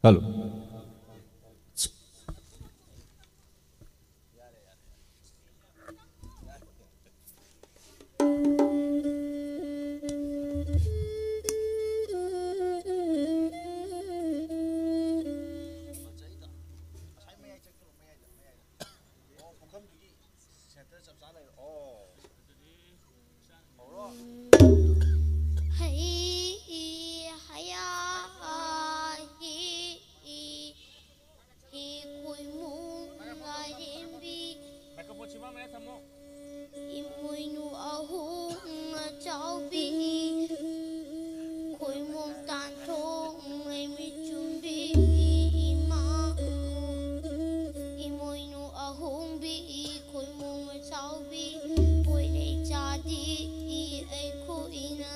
Halo. Imoinu ahung chaubi khoi mong tan thong mai mi chumbi ima imoinu ahung bi khoi mong chaubi poi dei cha di ai khu ina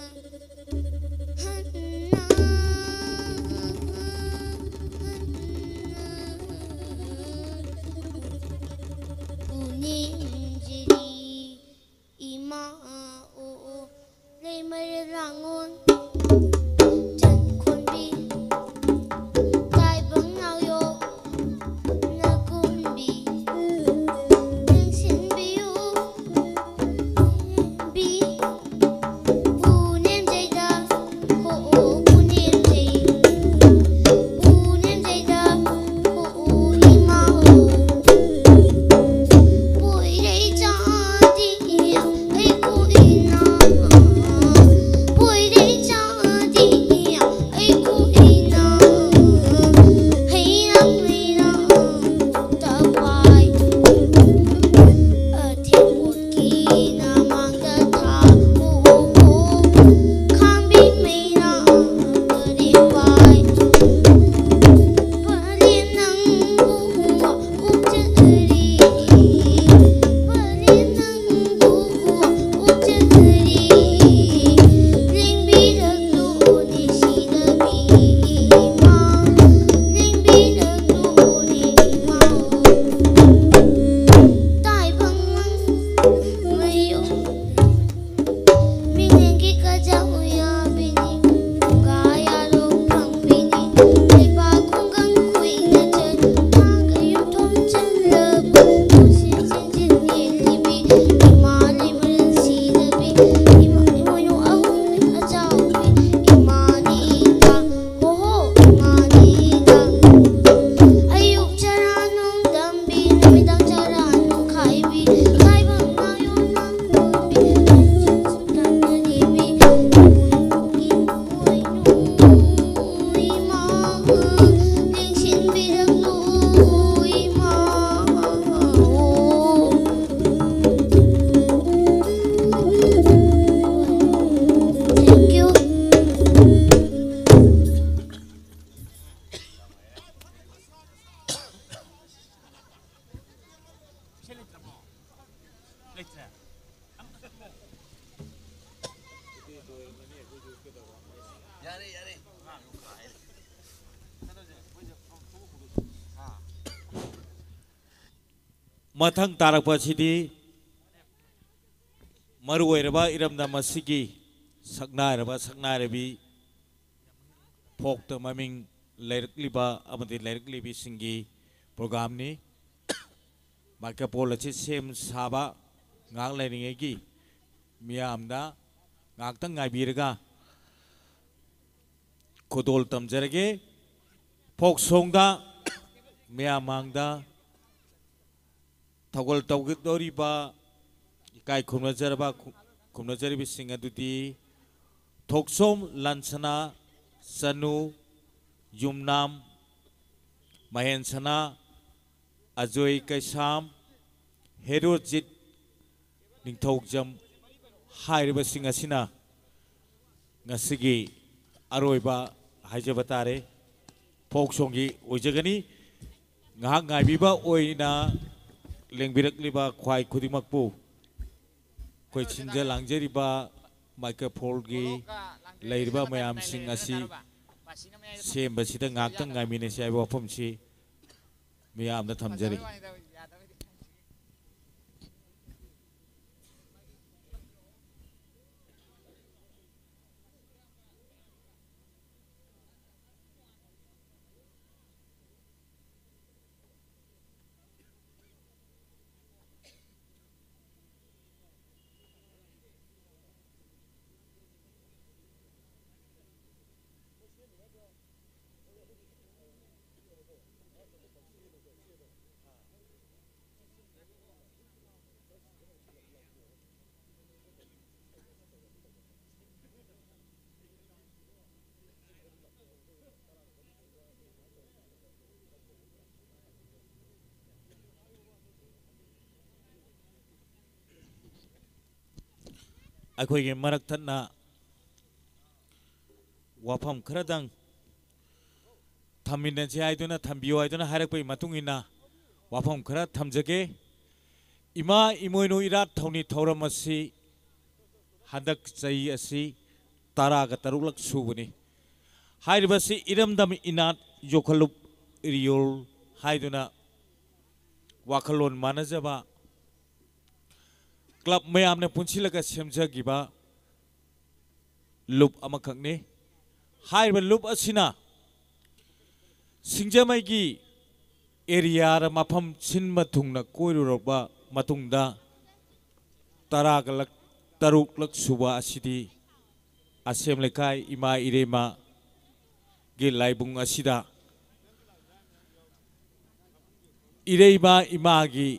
Ima o lay mare rangon chân khôn bi tai bang nao yo na kun bi nang sin bi u bi bu nem jai da ho o bu nem jai ho o ima o poi dei cha di ai ku ina poi dei cha di ai ku ina hay na ta pai thiên một kỳ na mang ta tha o khang bi mai na ta đi pai Palin nang buwa uteri Palin nang buwa uteri Ling bilag ni sina bi ma Ling bilag ni ma Tai bang mayo Minengi ka jau ya bini Kaya lo kang bini Ay ba kung gang kui na chen Magayong tom chen labo Sin sin sin nilibi Ima liman sinabi Ima yung ahong ajawi Ima nita Hoho ima nita Ayuk charanong dambi Namidang charanong kaibi Kaibang na yun ang lumbi Sultan na libi Imuay nung ima Lingsin bilang nung ima Thank you. Mathang tarakpasidi maru oiraba iramda masigi saknarabi phokta maming lairikliba amadi lairiklibi singi program ni marka polachi sem saba ngang lairingegi miyamda ngakta ngaibiraga kodol tamjarage phok songda miyamangda Tawal tawgik doriba ikai kumnajarbi singa dudi thoksom lansana sanu yumnam mahensana ajoy kaisam herojit ningthogjam hairiba singa sina ngasigi aroiba haijabatare phoksongi ojagani ngahak ngaibiba oina lengbirakliba khwai khudimakpu koi chinja langjeriba microphone leiriba mayam sing asi semba sida ngaktang ngamine sai wafam si miyam da thamjari ꯑꯩꯈꯣꯏꯒꯤ ꯃꯔꯛ ꯊꯠꯅ ꯋꯥꯐꯝ ꯈꯔꯗꯪ ꯊꯝꯃꯤꯟꯅꯁꯤ ꯍꯥꯏꯗꯨꯅ ꯊꯝꯕꯤꯌꯨ ꯍꯥꯏꯗꯨꯅ ꯍꯥꯏꯔꯛꯄꯒꯤ ꯃꯇꯨꯡ ꯏꯟꯅ ꯋꯥꯐꯝ ꯈꯔ ꯊꯝꯖꯒꯦ ꯏꯃꯥ ꯏꯃꯣꯏꯅꯨ ꯏꯔꯥꯠ ꯊꯧꯅꯤ ꯊꯧꯔꯝ ꯑꯁꯤ ꯍꯟꯗꯛ ꯆꯍꯤ ꯑꯁꯤ 13ꯂꯛ ꯁꯨꯕꯅꯤ ꯍꯥꯏꯔꯤꯕꯁꯤ ꯏꯔꯝꯗꯝ ꯏꯅꯥꯠ ꯌꯣꯛꯈꯠꯂꯨꯞ ꯏꯔꯤꯌꯣꯜ ꯍꯥꯏꯗꯨꯅ ꯋꯥꯈꯜꯂꯣꯟ ꯃꯥꯟꯅꯖꯕ ꯀ꯭ꯂꯕ ꯃꯌꯥꯝꯅ ꯄꯨꯟꯁꯤꯜꯂꯒ ꯁꯦꯝꯖꯈꯤꯕ ꯂꯨꯞ ꯑꯃꯈꯛꯅꯤ ꯍꯥꯏꯔꯤꯕ ꯂꯨꯞ ꯑꯁꯤꯅ ꯁꯤꯡꯖꯃꯩꯒꯤ ꯑꯦꯔꯤꯌꯥꯗ ꯃꯐꯝ ꯁꯤꯟꯕ ꯊꯨꯡꯅ ꯀꯣꯏꯔꯨꯔꯕ ꯃꯇꯨꯡꯗ 13ꯂꯛ ꯁꯨꯕ ꯑꯁꯤꯗꯤ ꯑꯁꯦꯝ ꯂꯩꯀꯥꯏ ꯏꯃꯥ ꯏꯔꯩꯃꯒꯤ ꯂꯥꯏꯕꯨꯡ ꯑꯁꯤꯗ ꯏꯔꯩꯃ ꯏꯃꯥꯒꯤ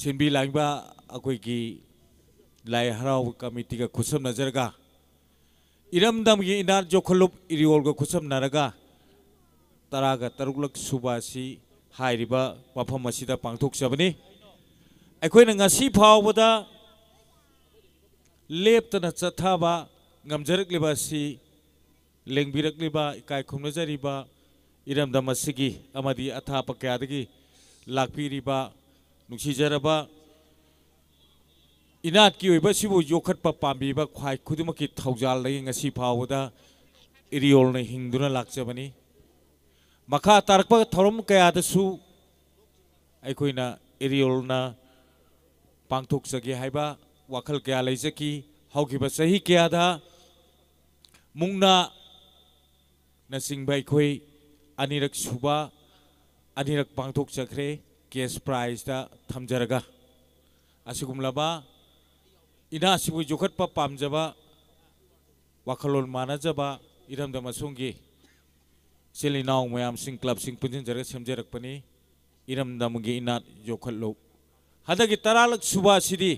ꯁꯤꯟꯕꯤ ꯂꯥꯡꯕ ꯑꯩꯈꯣꯏꯒꯤ ꯂꯥꯏ ꯍꯔꯥꯎꯕ ꯀꯃꯤꯇꯤꯒ ꯈꯨꯠꯁꯝꯅꯖꯔꯒ ꯏꯔꯝꯗꯝꯒꯤ ꯏꯅꯥꯠ ꯌꯣꯛꯈꯠꯂꯨꯞ ꯏꯔꯤꯌꯣꯜꯒ ꯈꯨꯠꯁꯝꯅꯔꯒ 13ꯂꯛ ꯁꯨꯕ ꯑꯁꯤ ꯍꯥꯏꯔꯤꯕ ꯃꯐꯝ ꯑꯁꯤꯗ ꯄꯥꯡꯊꯣꯛꯆꯕꯅꯤ ꯑꯩꯈꯣꯏꯅ ꯉꯁꯤ ꯐꯥꯎꯕꯗ ꯂꯦꯞꯇꯅ ꯆꯠꯊꯕ ꯉꯝꯖꯔꯛꯂꯤꯕ ꯑꯁꯤ ꯂꯦꯡꯕꯤꯔꯛꯂꯤꯕ ꯏꯀꯥꯏ ꯈꯨꯝꯅꯖꯔꯤꯕ ꯏꯔꯝꯗꯝ ꯑꯁꯤꯒꯤ ꯑꯃꯗꯤ ꯑꯊꯥꯞꯄ ꯀꯌꯥꯗꯒꯤ ꯂꯥꯛꯄꯤꯔꯤꯕ ꯅꯨꯡꯁꯤꯖꯔꯕ ꯏꯅꯥꯠꯀꯤ ꯑꯣꯏꯕ ꯁꯤꯕꯨ ꯌꯣꯛꯈꯠꯄ ꯄꯥꯝꯕꯤꯕ ꯈ꯭ꯋꯥꯏ ꯈꯨꯗꯤꯡꯃꯛꯀꯤ ꯊꯧꯖꯥꯜꯗꯒꯤ ꯉꯁꯤ ꯐꯥꯎꯕꯗ ꯏꯔꯤꯌꯣꯜꯅ ꯍꯤꯡꯗꯨꯅ ꯂꯥꯛꯆꯕꯅꯤ ꯃꯈꯥ ꯇꯥꯔꯛꯄ ꯊꯧꯔꯝ ꯀꯌꯥꯗꯁꯨ ꯑꯩꯈꯣꯏꯅ ꯏꯔꯤꯌꯣꯜꯅ ꯄꯥꯡꯊꯣꯛꯆꯒꯦ ꯍꯥꯏꯕ ꯋꯥꯈꯜ ꯀꯌꯥ ꯂꯩꯖꯈꯤ ꯍꯧꯈꯤꯕ ꯆꯍꯤ ꯀꯌꯥꯗ ꯃꯨꯛꯅꯥꯅꯆꯤꯡꯕ ꯑꯩꯈꯣꯏ ꯑꯅꯤꯔꯛ ꯄꯥꯡꯊꯣꯛꯆꯈ꯭ꯔꯦ ꯀꯦꯁ ꯄ꯭ꯔꯥꯏꯖꯇ ꯊꯝꯖꯔꯒ ꯑꯁꯤꯒꯨꯝꯂꯕ ꯏꯅꯥꯠꯁꯤꯕꯨ ꯌꯣꯛꯈꯠꯄ ꯄꯥꯝꯖꯕ ꯋꯥꯈꯜꯂꯣꯟ ꯃꯥꯟꯅꯖꯕ ꯏꯔꯝꯗꯝ ꯑꯁꯣꯝꯒꯤ ꯏꯆꯤꯜ ꯏꯅꯥꯎ ꯃꯌꯥꯝꯁꯤꯡ ꯀ꯭ꯂꯕꯁꯤꯡ ꯄꯨꯟꯁꯤꯟꯖꯔꯒ ꯁꯦꯝꯖꯔꯛꯄꯅꯤ ꯏꯔꯝꯗꯝꯒꯤ ꯏꯅꯥꯠ ꯌꯣꯛꯈꯠꯂꯨꯞ ꯍꯟꯗꯛꯀꯤ 13ꯂꯛ ꯁꯨꯕ ꯑꯁꯤꯗꯤ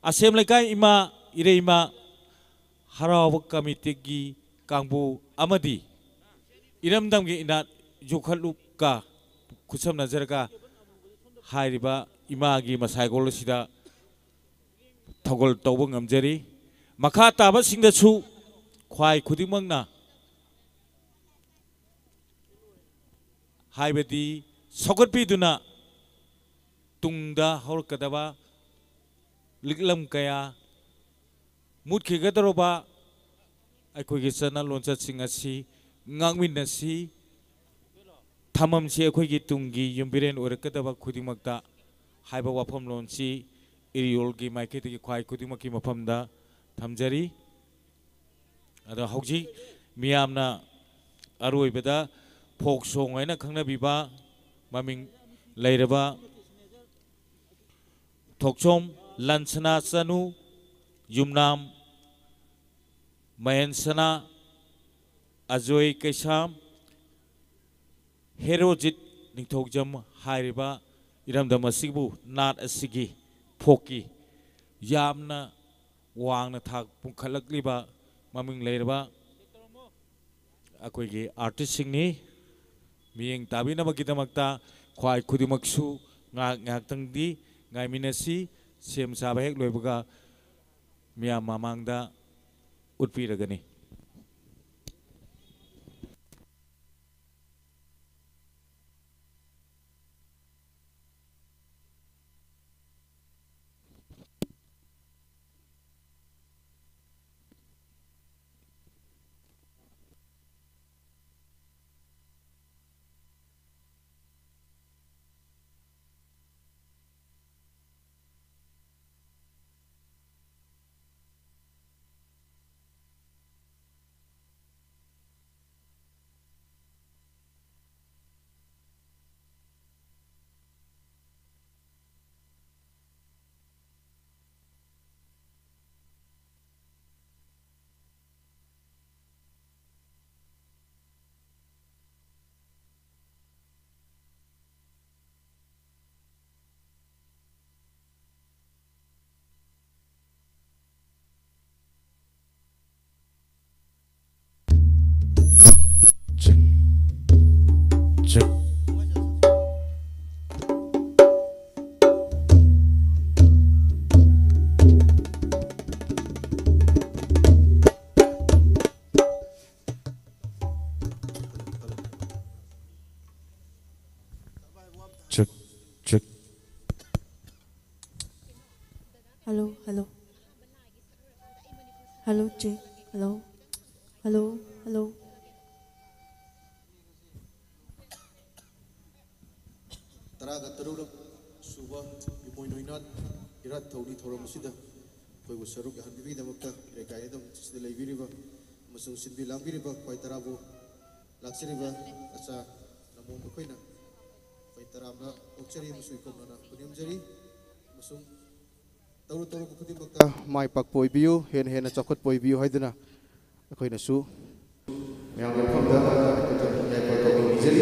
ꯑꯁꯦꯝ ꯂꯩꯀꯥꯏ ꯏꯃꯥ ꯏꯔꯩꯃ ꯍꯔꯥꯎꯕ ꯀꯃꯤꯇꯤꯒꯤ ꯀꯥꯡꯕꯨ ꯑꯃꯗꯤ ꯏꯔꯝꯗꯝꯒꯤ ꯏꯅꯥꯠ ꯌꯣꯛꯈꯠꯂꯨꯞꯀ ꯈꯨꯠꯁꯝꯅꯖꯔꯒ ꯍꯥꯏꯔꯤꯕ ꯏꯃꯥꯒꯤ ꯃꯁꯥꯏꯒꯣꯜ ꯑꯁꯤꯗ ꯊꯧꯒꯜ ꯇꯧꯕ ꯉꯝꯖꯔꯤ ꯃꯈꯥ ꯇꯥꯕꯁꯤꯡꯗꯁꯨ ꯈ꯭ꯋꯥꯏ ꯈꯨꯗꯤꯡꯃꯛꯅ ꯍꯥꯏꯕꯗꯤ ꯁꯧꯒꯠꯄꯤꯗꯨꯅ ꯇꯨꯡꯗ ꯍꯧꯔꯛꯀꯗꯕ ꯂꯤꯛꯂꯝ ꯀꯌꯥ ꯃꯨꯠꯈꯤꯒꯗꯧꯔꯕ ꯑꯩꯈꯣꯏꯒꯤ ꯆꯠꯅ ꯂꯣꯟꯆꯠꯁꯤꯡ ꯑꯁꯤ ꯉꯥꯛꯃꯤꯟꯅꯁꯤ ꯊꯝꯃꯝꯁꯤ ꯑꯩꯈꯣꯏꯒꯤ ꯇꯨꯡꯒꯤ ꯌꯨꯝꯕꯤꯔꯦꯟ ꯑꯣꯏꯔꯛꯀꯗꯕ ꯈꯨꯗꯤꯡꯃꯛꯇ ꯍꯥꯏꯕ ꯋꯥꯐꯝꯂꯣꯟꯁꯤ ꯏꯔꯤꯌꯣꯜꯒꯤ ꯃꯥꯏꯀꯩꯗꯒꯤ ꯈ꯭ꯋꯥꯏ ꯈꯨꯗꯤꯡꯃꯛꯀꯤ ꯃꯐꯝꯗ ꯊꯝꯖꯔꯤ ꯑꯗꯣ ꯍꯧꯖꯤꯛ ꯃꯤꯌꯥꯝꯅ ꯑꯔꯣꯏꯕꯗ ꯐꯣꯛ ꯁꯣꯡ ꯍꯥꯏꯅ ꯈꯪꯅꯕꯤꯕ ꯃꯃꯤꯡ ꯂꯩꯔꯕ ꯊꯣꯛꯆꯣꯝ ꯂꯟꯁꯅꯥ ꯆꯅꯨ ꯌꯨꯝꯅꯥꯝ ꯃꯍꯦꯟꯁꯅꯥ ꯑꯖꯣꯏ ꯀꯩꯁꯥꯝ ꯍꯦꯔꯣꯖꯤꯠ ꯅꯤꯡꯊꯧꯖꯝ ꯍꯥꯏꯔꯤꯕ ꯏꯔꯝꯗꯝ ꯑꯁꯤꯕꯨ ꯅꯥꯠ ꯑꯁꯤꯒꯤ ꯐꯣꯛꯀꯤ ꯌꯥꯝꯅ ꯋꯥꯡꯅ ꯊꯥꯛ ꯄꯨꯡꯈꯠꯂꯛꯂꯤꯕ ꯃꯃꯤꯡ ꯂꯩꯔꯕ ꯑꯩꯈꯣꯏꯒꯤ ꯑꯥꯔꯇꯤꯁꯁꯤꯡꯅꯤ ꯃꯤꯠꯌꯦꯡ ꯇꯥꯕꯤꯅꯕꯒꯤꯗꯃꯛꯇ ꯈ꯭ꯋꯥꯏ ꯈꯨꯗꯤꯡꯃꯛꯁꯨ ꯉꯥꯏꯍꯥꯛꯇꯪꯗꯤ ꯉꯥꯏꯃꯤꯟꯅꯁꯤ ꯁꯦꯝ ꯁꯥꯕ ꯍꯦꯛ ꯂꯣꯏꯕꯒ ꯃꯤꯌꯥꯝ ꯃꯃꯥꯡꯗ ꯎꯠꯄꯤꯔꯒꯅꯤ hello hello check hello hello hello Taraga tarulak suba imoy noinat irat thaudi thoram sida koi bu saruk hanbibi damakta rekai dam sida leibiriba masung sinbi langbiriba koi tarabu laksiriba asa namo makoina koi taramna okchari musui komna punyam jari masung taru taru bukudi makta mai pak poi biu hen hen chakot poi biu haidana koi na su yang berfamda ya koi koi jari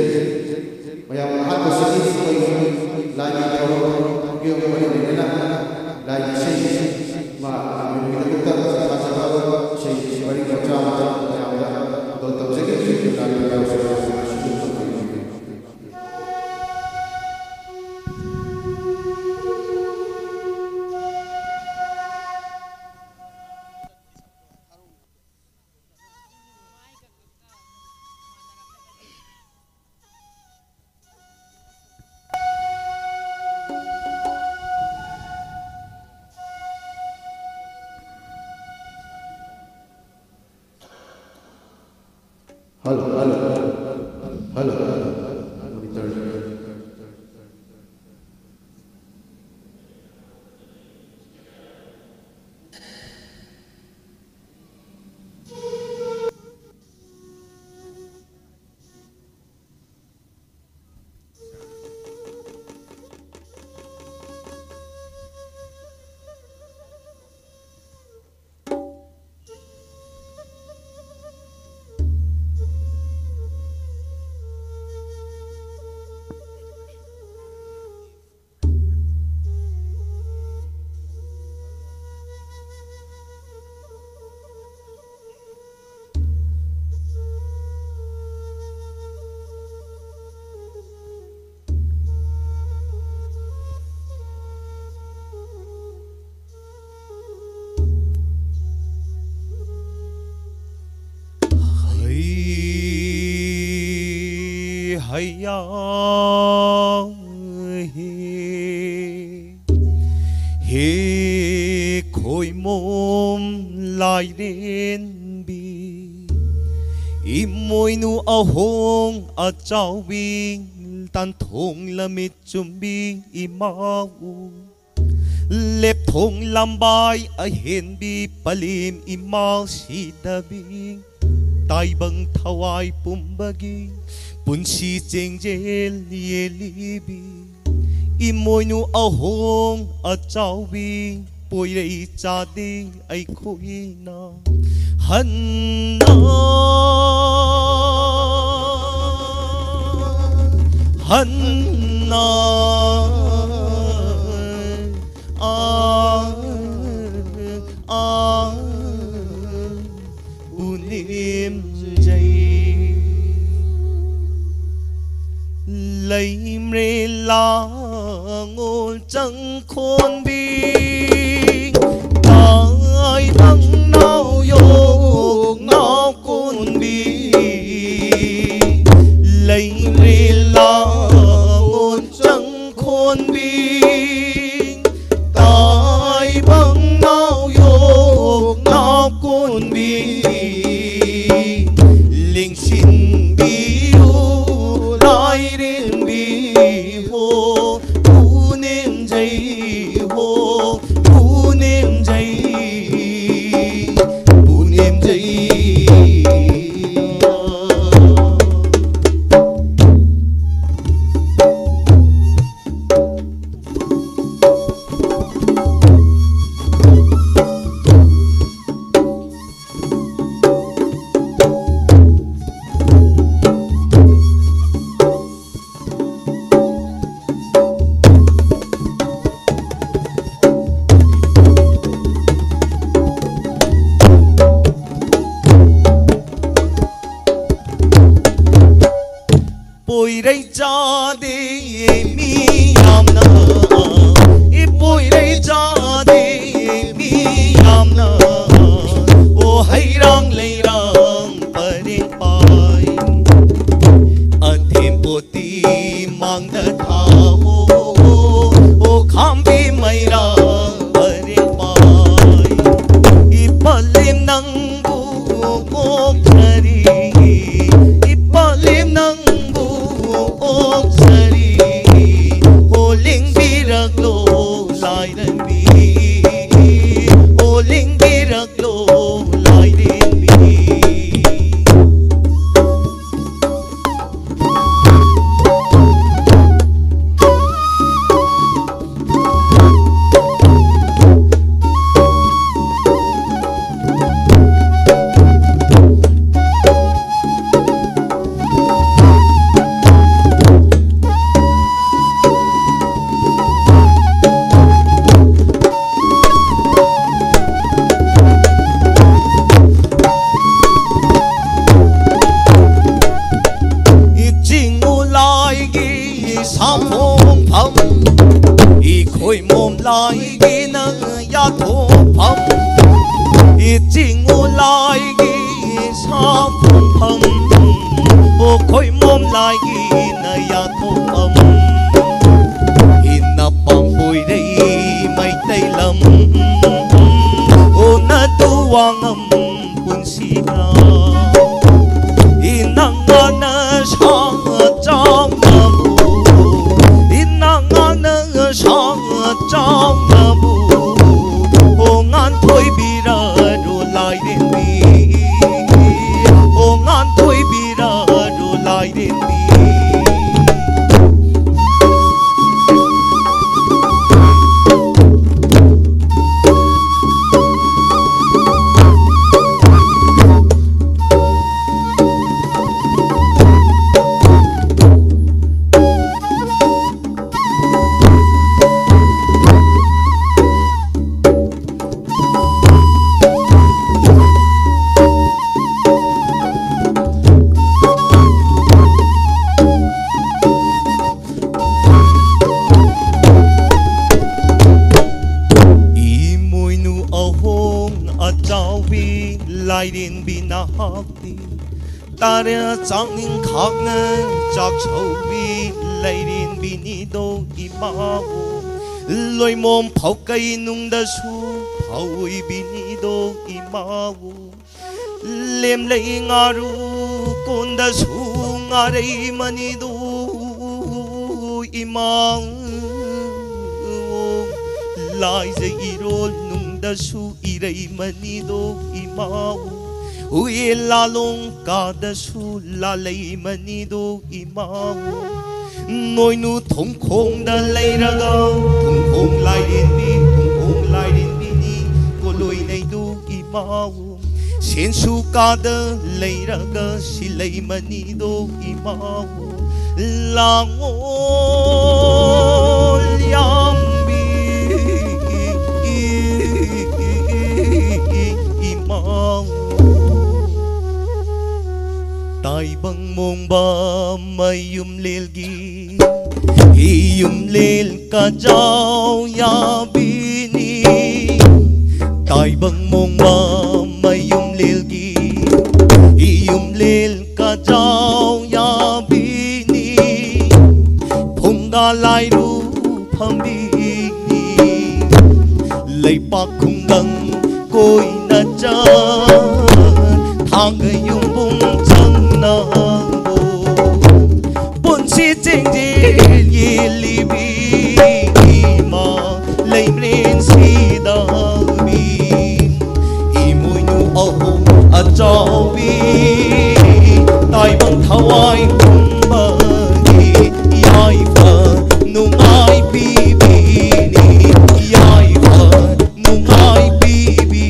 Mayang lahat ko sa isip lagi tayo yung mga nila lagi siya minumita sa pasabaw siya balik ka sa mayang doon sa isip lagi tayo sa Halo. Hayya he khôi mồm lại đến bi im môi nu ao hong a trao bing tan thong la mit chum bing im mau lep thong lambai a hen bi palim im mau si da bing tai bang thawai pumbagi punsi cheng jel ye libi imoy nu ahong at chao bi poi rei cha ding ai khoi na han na unim jai lấy mê la ngôn chẳng khôn bi ai thăng nào yo ngao côn bi lấy mê la ngôn chẳng khôn bi ai băng nào yo ngao côn bi linh xin bi lai đến bi ho u nem jai ho u nem jai u nem jai Poi rei cha de mi am na e poi rei cha de mi am na o hai rang lei rang pare pai a tempo ti mang da tha o kham bi mai ra pare pai sa phong pham i khoi mom lai gi na ya tho pham i ching o lai gi sa phong pham o khoi mom lai gi na ya tho pham in na pam pui dei mai tây lam o na tu wang am pun si na in na na sa trong na bu in na na sa trong na bu o ngan thôi bi ra ro lai den bi o ngan thôi bi ra ro lai den bi lai đến bi na học đi ta ra chẳng những khác nè chắc sâu bi lai đến bi ni đô đi mau lôi mồm phao cây nung đã su phao bi ni đô đi mau lem lấy ngà ru con đã su ngà đây mà ni đô đi mau lai dây rô nung đã su đi đây mà ni đô đi mau ui la long ca đã su la lấy mà ni đô đi mau nôi nu thông không đã lấy ra gao thông không lại đến đi thông không lại đến đi ni cô lôi này đô đi mau sen su ca đã lấy ra ga si lấy mà ni đô đi mau la ngô liam tai bang mong ba may lel gi lel ka jaw ya bini tai bang mong ba may lel gi lel ka jaw ya bini phung ga lai ru pham bi lấy bạc khung đằng côi na cha thang người yung bung chân na bo bun si ching ji yi li bi ma lấy lên si da bi i mui nu au a chao bi tai bang thawai kum ba ni yai fa nu mai bi bi ni yai fa nu mai bi bi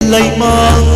lấy mang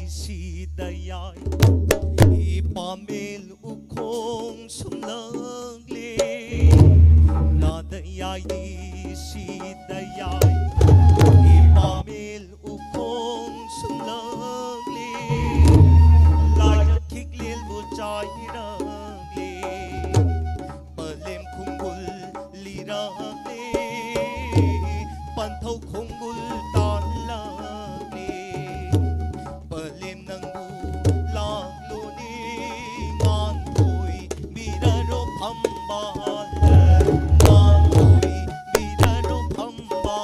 sida yai ipamel ukong sumlagle nada yai ni sida yai ipamel ukong sumlagle laya kiklil bu chai ragle palem khungul liragle panthau khungul tan lagle palem nang bu lang lo ni ngan koi biraro phamba ngan koi biraro phamba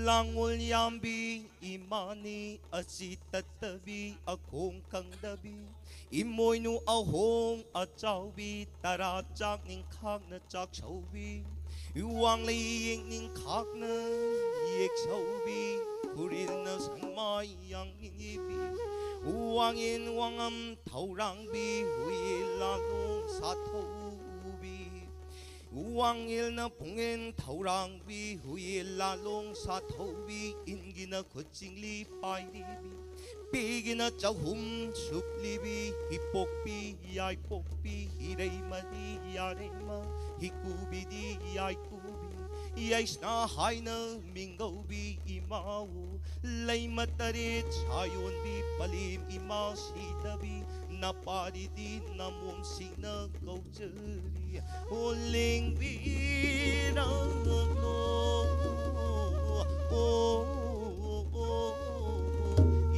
Langul yambi imani asitatabi akong kang dabi imoy nu ahong achawbi tarachak ning khak na chak chawbi yuwang laying ning khak na yek chawbi kuril na sangmay yang ingibi uwangin wangam taurang bi huilanong satawbi Wangil na pungen taurang bi huil lalong sa taubi ingina kuching li pai li bi pigina chahum sup li bi hipok bi yai pok bi hirei ma di yare ma hikubi di yai kubi yai sna hai na mingau bi imau lay matare chayon bi palim ima sita bi na pari di na mum sing na kaujari oling birang no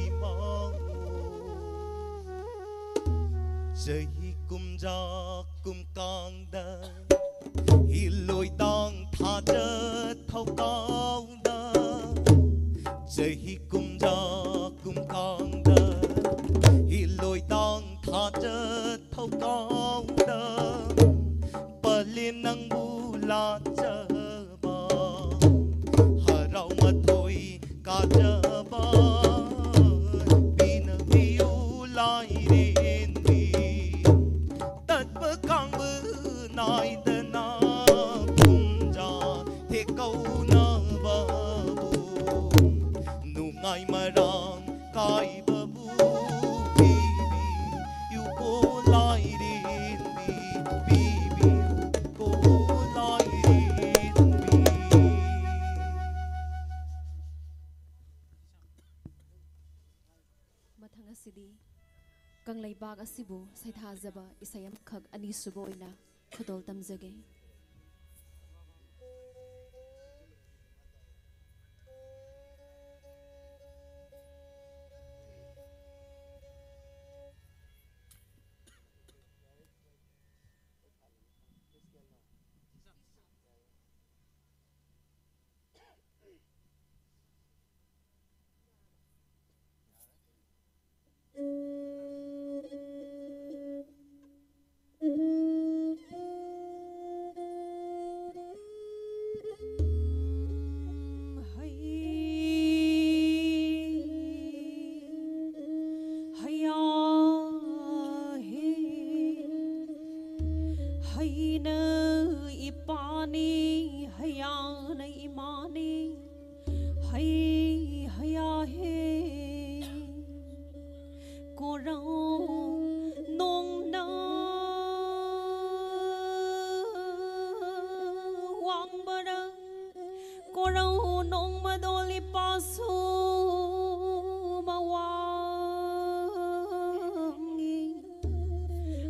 imang jahi kumja kumkangda hiloi dang thaja thau kaungda jahi kumja kumkangda hiloi dang thaja thau kaungda palim nang bula chaba harau mathoi ka chaba bin viu lai ren vi tat ba kang bu nai da na kum ja the kau na ba bu nu ngai marang kai ba bu bi yu ko lai ren vi Mathang asidi kang laibag asibu saithajaba isayam khag ani subo oina khudol tamjage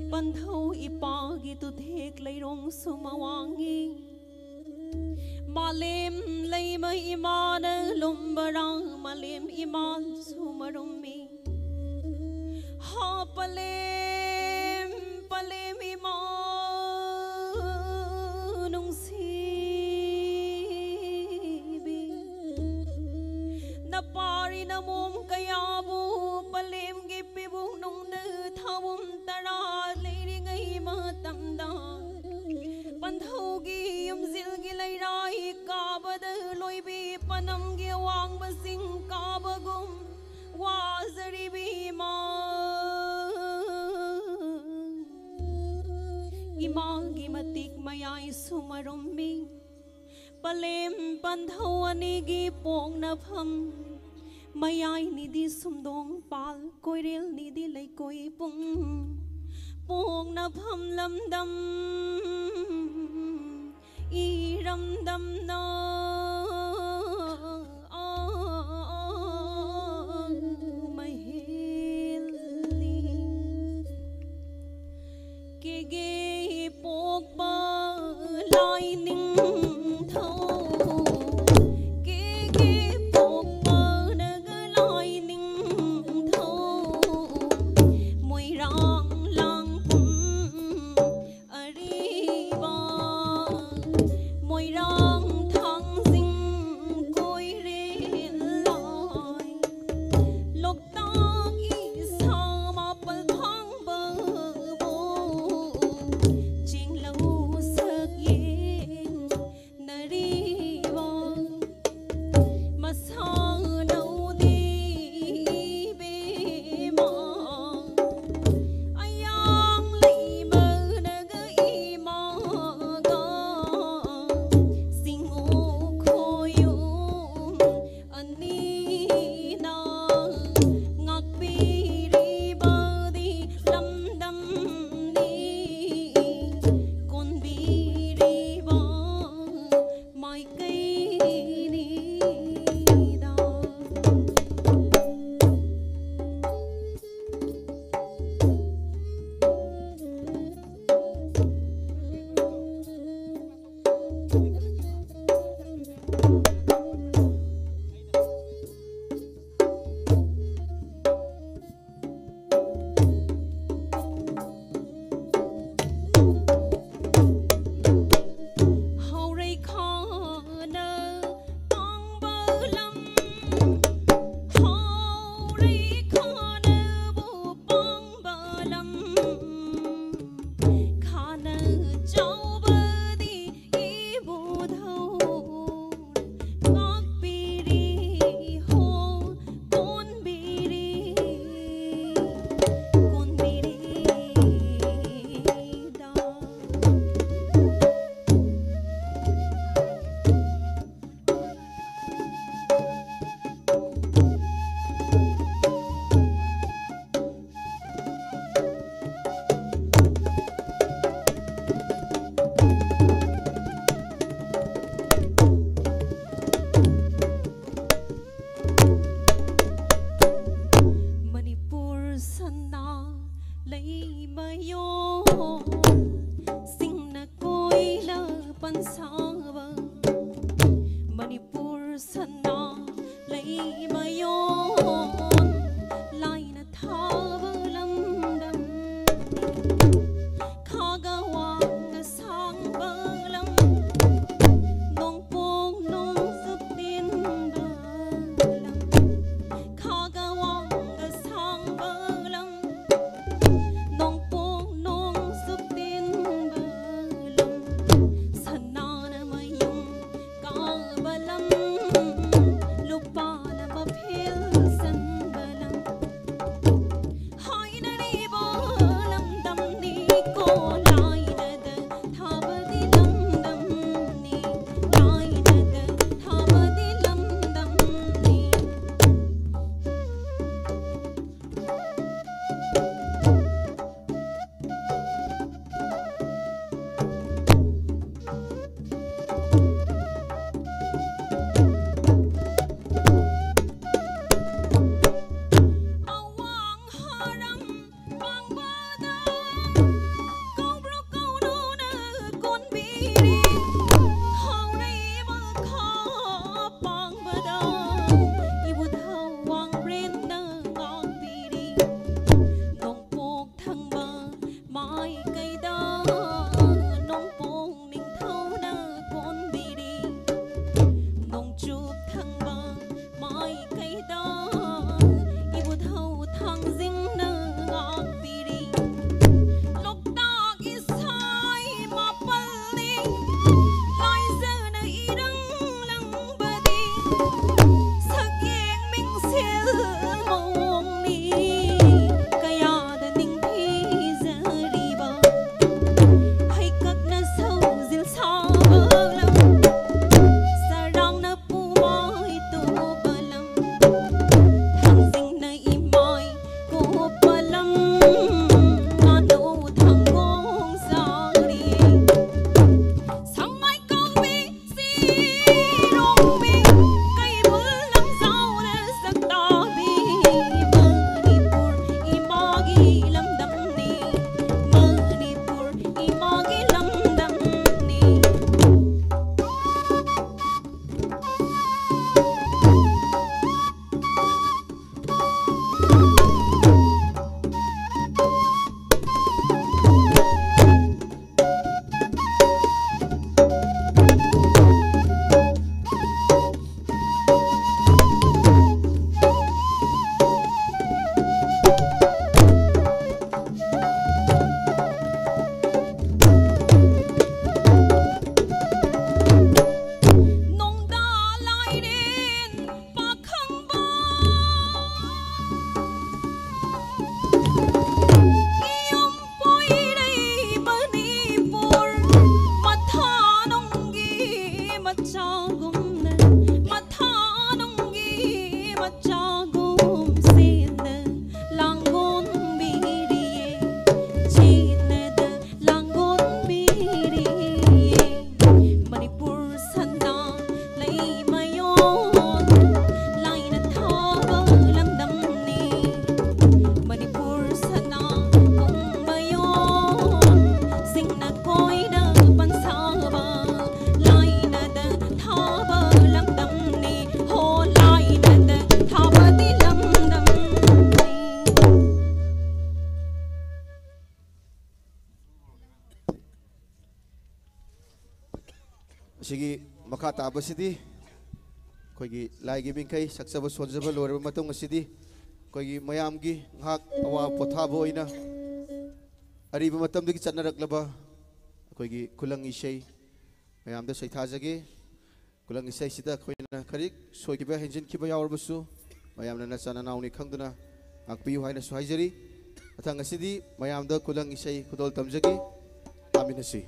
Panthau ipagi tu thek leirong sumawangi Malem leima imana lumbarang malem iman sumarumi Ha palem palem imanung sibi Napari namom kayabu palem gipibung nung na thawum tara imagi matik mayay sumaruming palem panthawani gi pong na pham mayay ni di sumdong pal koirel ni di lay koi pong na pham lam dam i ram dam na mai heli ke ge pok ba lai ning thâu ke ge pok ba na ga lai ning thâu môi rang lang pum ari ba môi rang thang ding koi re lai lok tang i sa ma pal thang ba bo ching lâu sắc yên nari ba mà sao đâu đi bê mà ayang lấy mơ na ga i ma ga sing o khoyum ani na ngak pi ri ba di lam dam ni con bi ri ba mai cây ni da hầu rây khó nơ tong bơ lâm hầu rây khó nơ bu bong bơ lâm khả nơ cháu bơ đi i bu thâu ngọc bi ri ho con bi ri da Manipur sana lấy mayo sing na koi la pan sa ba Manipur sana lấy mayo lai na tha ba lam dam khaga wang na sang ba lam nong pong nong sup tin ba lam khaga wang na sang ba lam nong pong nong sup tin ba lam sana na ꯃꯁꯤꯒꯤ ꯃꯈꯥ ꯇꯥꯕꯁꯤꯗꯤ ꯑꯩꯈꯣꯏꯒꯤ ꯂꯥꯏꯒꯤ ꯃꯤꯡꯈꯩ ꯁꯛꯆꯕ ꯁꯣꯟꯖꯕ ꯂꯣꯏꯔꯕ ꯃꯇꯨꯡ ꯑꯁꯤꯗꯤ ꯑꯩꯈꯣꯏꯒꯤ ꯃꯌꯥꯝꯒꯤ ꯉꯥꯏꯍꯥꯛ ꯑꯋꯥ ꯄꯣꯊꯥꯕ ꯑꯣꯏꯅ ꯑꯔꯤꯕ ꯃꯇꯝꯗꯒꯤ ꯆꯠꯅꯔꯛꯂꯕ ꯑꯩꯈꯣꯏꯒꯤ ꯈꯨꯂꯪ ꯏꯁꯩ ꯃꯌꯥꯝꯗ ꯁꯩꯊꯥꯖꯒꯦ ꯈꯨꯂꯪ ꯏꯁꯩꯁꯤꯗ ꯑꯩꯈꯣꯏꯅ ꯈꯔꯤꯛ ꯁꯣꯏꯈꯤꯕ ꯍꯦꯟꯖꯤꯟꯈꯤꯕ ꯌꯥꯎꯔꯕꯁꯨ ꯃꯌꯥꯝꯅ ꯅꯆꯥ ꯅꯅꯥꯎꯅꯤ ꯈꯪꯗꯨꯅ ꯉꯥꯛꯄꯤꯌꯨ ꯍꯥꯏꯅꯁꯨ ꯍꯥꯏꯖꯔꯤ ꯃꯊꯪ ꯑꯁꯤꯗꯤ ꯃꯌꯥꯝꯗ ꯈꯨꯂꯪ ꯏꯁꯩ ꯈꯨꯗꯣꯜ ꯇꯝꯖꯒꯦ ꯇꯥꯃꯤꯟꯅꯁꯤ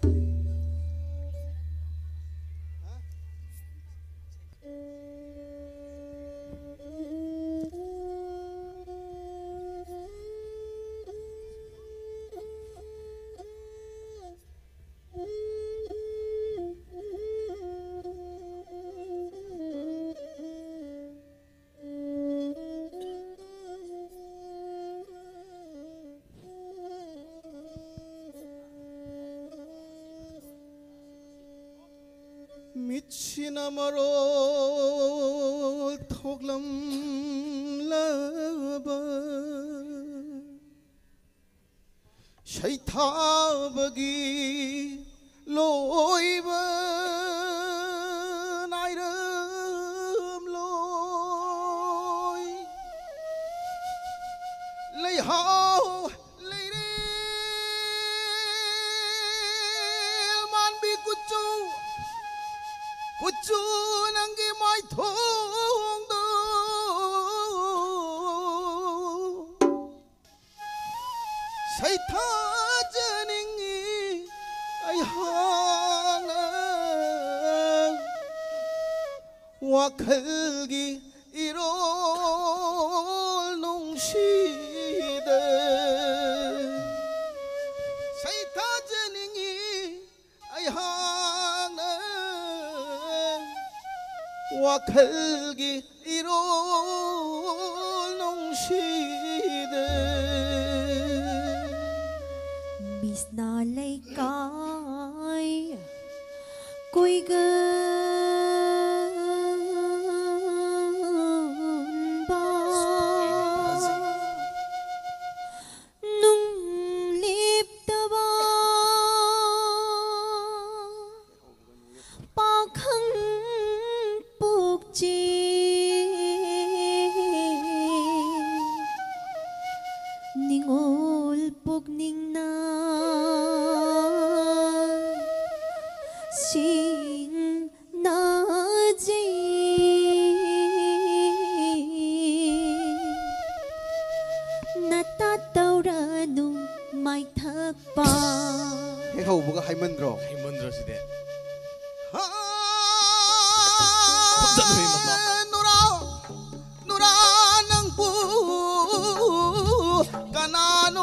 미치나마로 톡람라바 샤이타바기 로이바 나이름 로이 레이하오 레이레 만비 꾸쭈 꾸쭈 난게 마이 통도 사이타자닝이 아이하나 와클기 이롤 농시대 사이타자닝이 아이하나 와클기 이롤 농시대 Miss na lay kai Koi gan ba Nung lip ta ba Pa khang puk chi Ningol puk ning na Sing na ji Natataw ra nung may thakpa 해가우부가 하이먼드로 힘들었으대. 누라 누라 낭부 까나노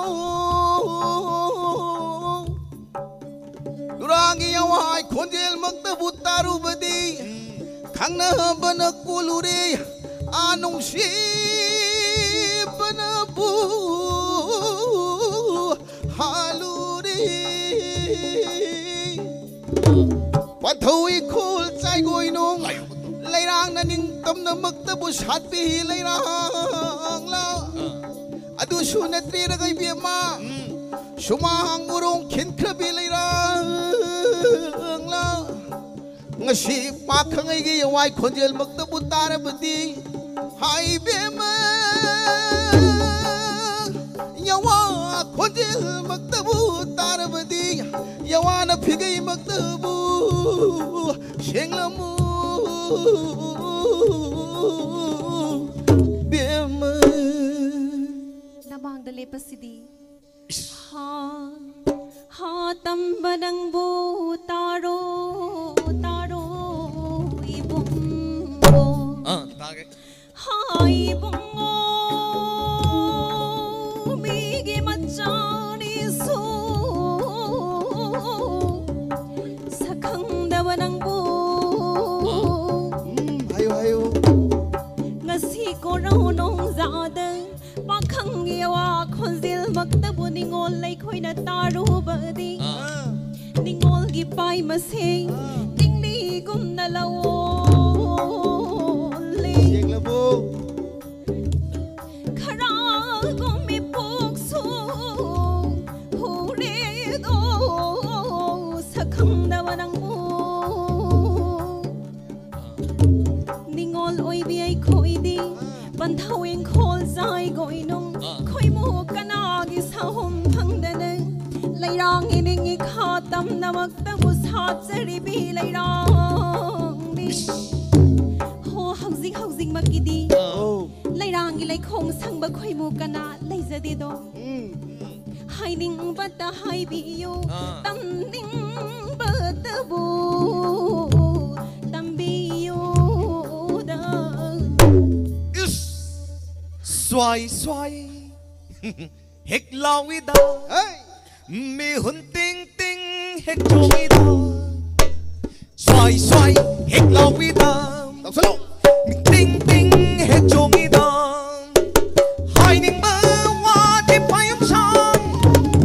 누랑이 야와이 콘젤 먹다 부따루버디 강나버너 꿀우리 아농시 버너부 할루리 Wathui khul chai goi nong leirang na ning tam na makta bu shat pi leirang la adu su na tri ra gai bi ma shumang urong khin khra bi leirang la ngasi pa khang ai gi wai khonjel makta bu tar ba di hai be ma yawa khonjel makta bu tar ba di yawa na phigai makta bu Shenglamu Bema Namang dalepasidi Ha ha tambadang bu taro taro ibong bo Tage. Ha ibong o migi machani so Sakang dawanang bu Hayo hayo Ngasi ko raw nong zadang Pakhang yawa khonzil magtabu ningol lay koy na taro badi Ningol gipay masing Tingli gum na lawoli Shenglamu Karagong mi pukso Huri do Sakang dawanang bu ปันทวิงโคลใจกอยนงคอยมูกันอากิสาวหงพังเดนไลรองอินิงอีขาตำนมักตะบุษาเจริบีไลรองดิโหหักซิงมักกิดีไลรองอีไลคงสังบะคอยมูกันอาไลจะดีโดให้นิ่งบัดตาให้บิยูตำนิ่งบัดตาบูตำบิยูเดอสวยเฮกลาวิดามีหุ่นติงเฮกจงวิดาสวยเฮกลาวิดามีติงเฮกจงวิดาให้นิ่งเบอร์ว่าที่พยมช่าง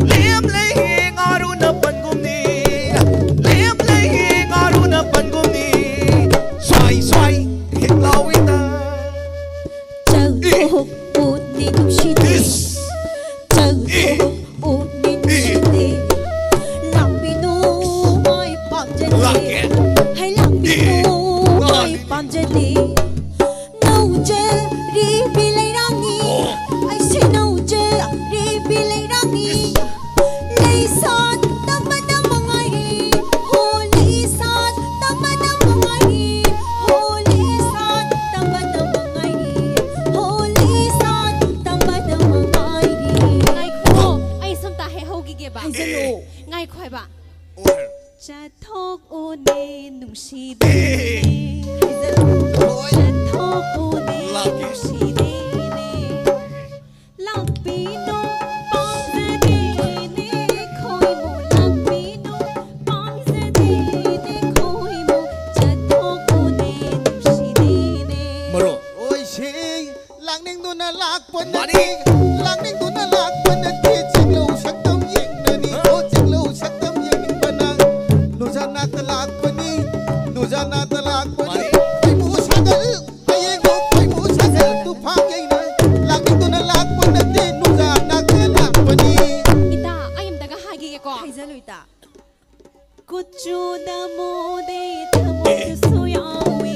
เลี้ยมเลยงารุณปันกุมนี้เลี้ยมเลยงารุณปันกุมนี้สวยเฮกลาวิดาเจ้าทุกอุดนิทุกชีวิตเจ้าทุกอุดนิทุกชีวิตหลังปีนูไม่ปากจะดีให้หลังปีนูไม่ปากจะดีนูเจรีบีเลยรังนี้ไอ้เสนูเจรีบีเลยรังนี้เลยสอนตั้งมาไงโหเลยสอนตั้งมาไงโหเลยสอนตั้งมาไงโหเลยสอนตั้งมาไงไงโคไอ้สมตาให้เฮากิเกบะไงคอยบะจะทอกโอเนนุ่งชีเดจะทอกโอเนนุ่งชีเดลักปีโนปองเซเดเนคอยมูลักปีโนปองเซเดเนคอยมูจะทอกโอเนนุ่งชีเดเนมาโรโอ้ยชีหลังนิ่งดูน่ารักปนนาทีหลังนิ่งดูน่ารักปนนาทีจิงลูสักต้มยิงนาทีโอ้จิงลูสักต้มยิงปนังนูจะนักตลาดปนีนูจะนักตลาดปนีไอ้หมูสักเอไอ้ยังงูไอ้หมูสักเอตุพังยังไงหลังนิ่งดูน่ารักปนนาทีนูจะนักตลาดปนีอีตาไอ้ยมตะกะหากิเกก่อให้จะลุยตากุจูดาโมเดทะโมยุสุยาวี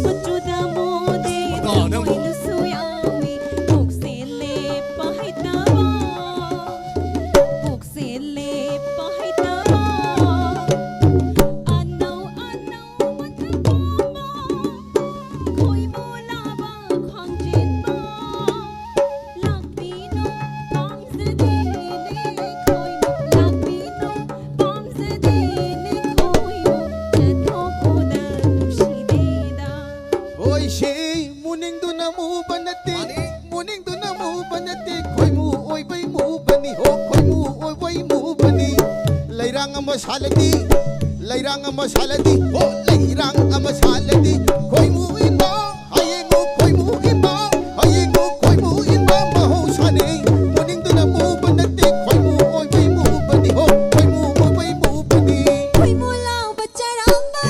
กุจูดาโมเดทะโมยุสุยาวีบุกเสเลปะให้ตาบุกเสเลปะให้ตาอันเอามันทะบอคอยมูลาบาควางจินบาลักปีโนปองเสเดเนคอยมูลักปีโนปองเสเดเนคอยมูจะทอกโอดานุชีเดดาโอ้ยชีมูนิ่งดูน่ามูปนนาทีมูนิ่งดูน่ามูปนนาทีคอยมูโอ้ยไปมูปนีโอ้คอยมูโอ้ยไปมูปนีไลรังอมาชาลดีไลรังอมาชาลดีโอ้ไลรังอมาชาลดีคอยมูอินบาไอ้งูคอยมูอินบาไอ้งูคอยมูอินบามาโหชานีมูนิ่งดูน่ามูปนนาทีคอยมูโอ้ยไปมูปนีโอ้คอยมูโอ้ยไปมูปนี คอยมูลาวบัจจารังมา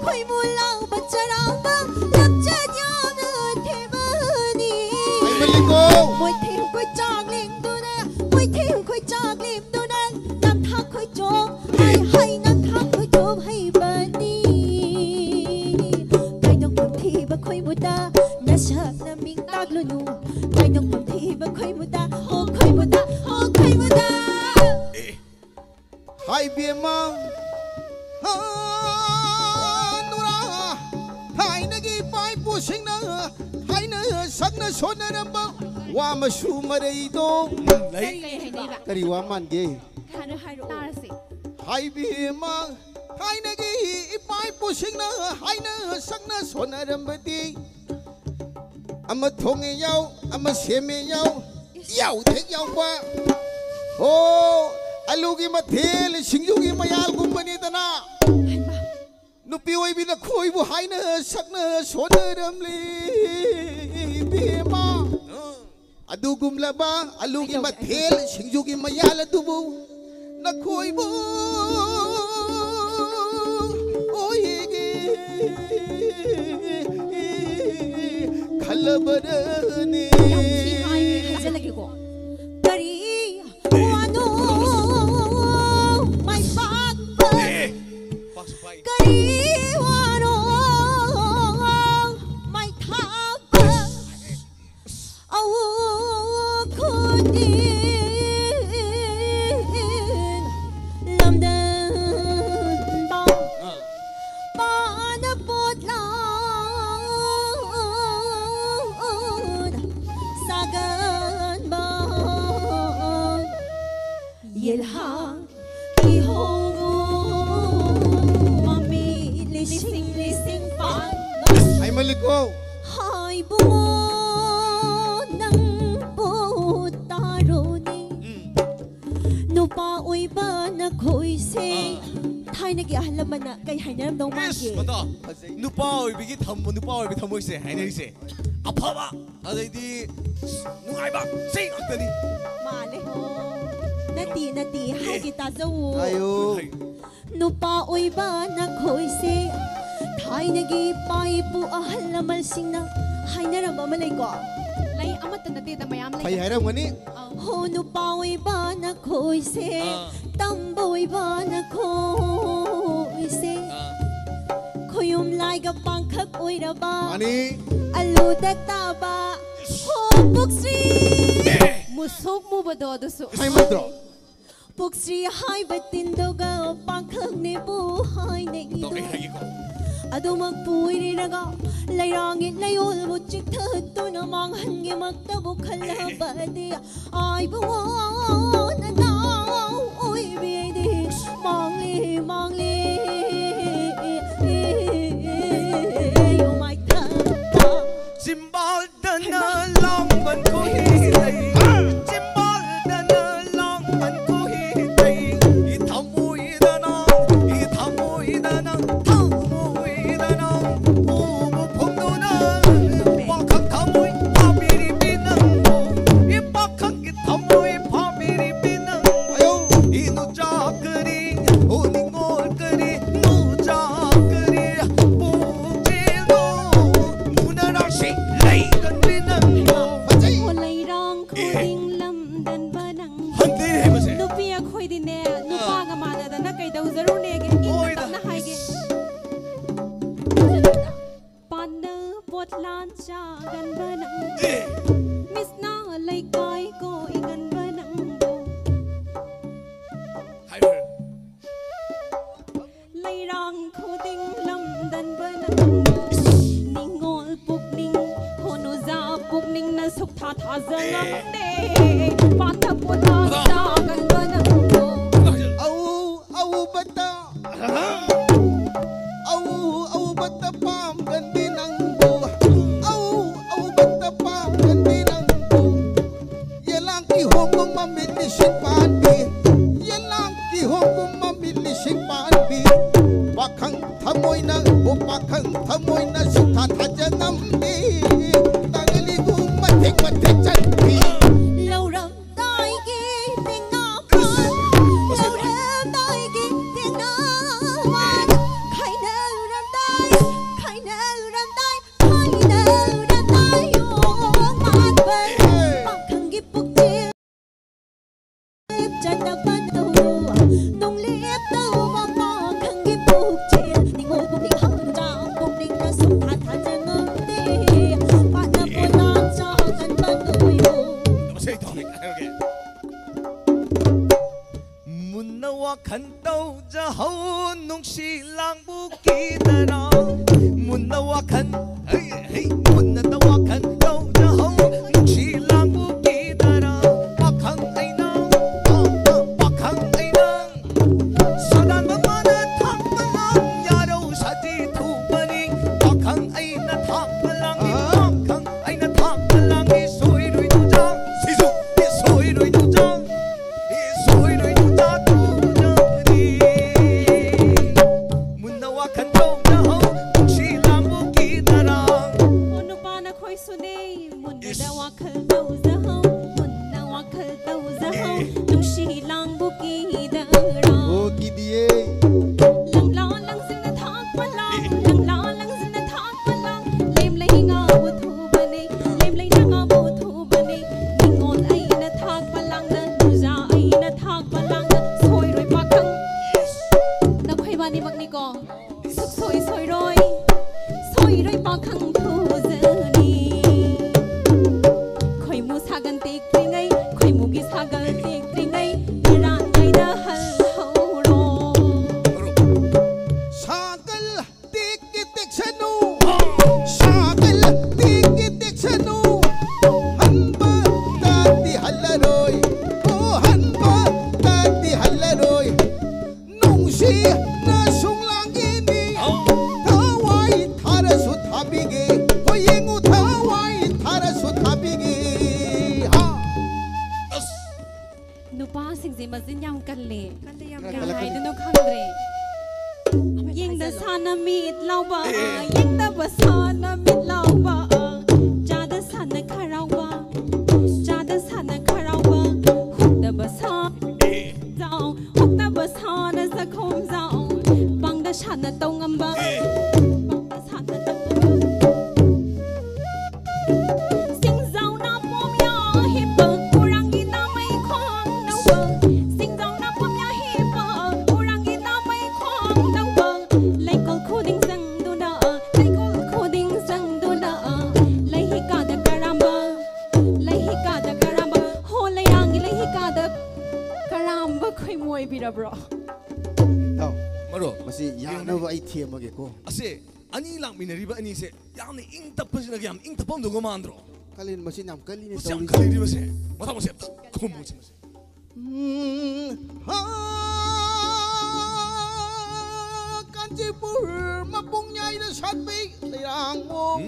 คอยมูลาวบัจจารังมาลับจัดยามเดินเทบานี ไอ้มันลิโก้ มวยเที่ยวคอยจอกลิมดูนะมวยเที่ยวคอยจอกลิมดูนะน้ำทักคอยโจมให้น้ำทักคอยโจมให้บานีไก่นกบางทีบ่คอยมุดาน่าเชื่อน้ำมิงตากลุนูไก่นกบางทีบ่คอยมุดาโอ้คอยมุดาโอ้คอยมุดา hai bia mang ha nura hai na gi pai pu sing na hai na sak na son na ramba wa ma shu ma rei do ไก่ให้นี่บะ kari wa man ge คาเนไฮโรตาสิ hai bia mang hai na gi pai pu sing na hai na sak na son na ramba di ama thong e yau ama sem e yau the yau ba oh alugi mathel singjugi mayal gumbani dana nupi oi bina khoi bu haina sakna sonaramli bima adu gumla ba alugi mathel singjugi mayal adubu na khoi bu oi ge khalabarani ให้จะละกิโก Kari wano my father Kariwano may thaba awu kudin lamdan ba panapot lang sagan ba yelhang ihongo lising pan Ay maliko. Hay bungo ng putaroni Nupa uy ba na ko'y say Thay nag-iahalaman na kay Hainam daw magi 맞다. 누빠 비기 탐모 누빠 비 탐모 있어. 하이네세. 아파봐. 아데디 누가이바 싱 어떠니? Mali Nati hay kita sa wu Ayo. Nupa uy ba na ko'y say Thay nag-ipay po ahalaman sing na Hay narabamalay ko Lay amat na tita mayam Ay lay. haram gani. Hono paoy ba na koise Tamboy ba na koise Koyum lai ga pangkak oy ra ba Ani. Aludak taba Ho puksri Musok mo ba do so? Ay madro. Puksri hai batindo ga pangkak ne buhay na ido Ado magpuwi na ga Layrangit layol mo chik tato na manghan gi magtabo kalabadi Ay bungo na naw Uy biyadi Mangli Yo my tata Simbal dana lang ban ko hitay. Simbal dana lang ban ko hitay. Itamoy danang tamoy danang umupong nunan. Bakang tamoy pabiripinang mo. Ibakang itamoy pabiripinang Ayo. Inujakari, uningolkari, nujakari, bukilo, munarashi, laygan binangyo. Walay rang kuding lamdan banang Handi hemashe. Nupiya khoy dine nupa nga mana da na kay daw zaro ne ge inga na hay ge. Panda potlan cha gan banang Miss na lay kay ko igan banang do. Lay rang kuding lamdan banang Ningol pukning hono za pukning na suk tha zangang de Panda potlan cha gan banang do. Au bata. Au bata pam gandi nang bo. Au bata pam gandi nang bo. Yelang ki homo mamilishin pandi. Yelang ki homo mamilishin pandi. Bakang thamoy na o bakang thamoy na sukha thajanam ni. Tangali gu matik chanpi. Lâu rầm tai ghi tiếng nó man Lâu rầm tai ghi tiếng nó man Khai nêu rầm tai Khai nêu rầm tai Khai nêu rầm tai Yo man bay Bạc khăn ghi bốc chiếc Chân đặc ban đầu Nông liếp đâu Bạc bạc khăn ghi bốc chiếc Ninh ngồi bốc ninh hăng trao Bốc ninh na sông thả thả chân ngâm đi Bạn đã bố lan cho gần ban đôi hồ Munawa kantau jahau nung silang bukidara. Munawa kan, munawa kantau jahau nung silang bukidara. Bakang ay nang, sadan mamana thak malang yaro sa dito baning. Bakang ay na thak malang, bakang ay na thak malang isoy roy tujang, isoy roy tujang. Ono pa na khoy sunay Muna da wakal daw zahaw Muna wakal daw zahaw Nung silang bukida raw Oh kidiye. Lang la lang sin na thak pa lang Lang la lang sin na thak pa lang Lem lay nga buthu bane Lem lay na nga buthu bane Ningon ay na thak pa lang Na nuza ay na thak pa lang Na soy roy pakang Na khoy ba ni mag ni ko สิมาสินยำกันเละยังไงเดี๋ยวน้องขังเรยิงแต่สานามีดเราบ่ยิงแต่ภาษานามีดเราบ่จ่าแต่สานาคาราว่าจ่าแต่สานาคาราว่าหุบแต่ภาษาเจ้าหุบแต่ภาษาน่ะสักคมเจ้าบังแต่ฉันน่ะต้องงำบ่บังแต่ฉันน่ะต้องสิ่งเจ้าน้ำมอมยาฮิปเปอร์กูรังกีตาไม่คล้องน้องเบอสิ่งเจ้าน้ำมอมยาฮิปเปอร์กูรังกีตาไม่คล้องน้องเบอเลยก็คูดิ้งสังดูเด้อเลยก็คูดิ้งสังดูเด้อเลยฮิกาเดการัมเบอเลยฮิกาเดการัมเบอโหเลยยังเลยฮิกาเดการัมเบอคุยมวยพี่ระบรอเอ้า มาดู มาสิยาโนวาไอเทียมมาเกโกอาเซ่อันนี้หลังมินารีบอันนี้เซ่ยามนี่อิงตับเป็นสิ่งที่ยามอิงตับผมดูก็มันรอKalian masih nam kali ni Siang kali ni masih mata masih kamu masih Kancipur mempunyai dasar baik Leirang mong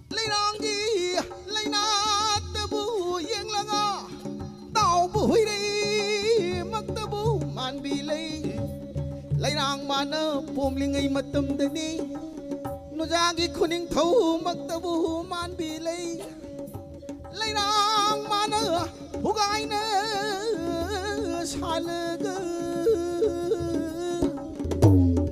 Leirang di Leirang tebu yang langa Tau buhui di Mak tebu man bilay Leirang mana Pum lingai matam dani Nujagi kuning thau mak tabu man bilay Leirang mana Hugai na Salaga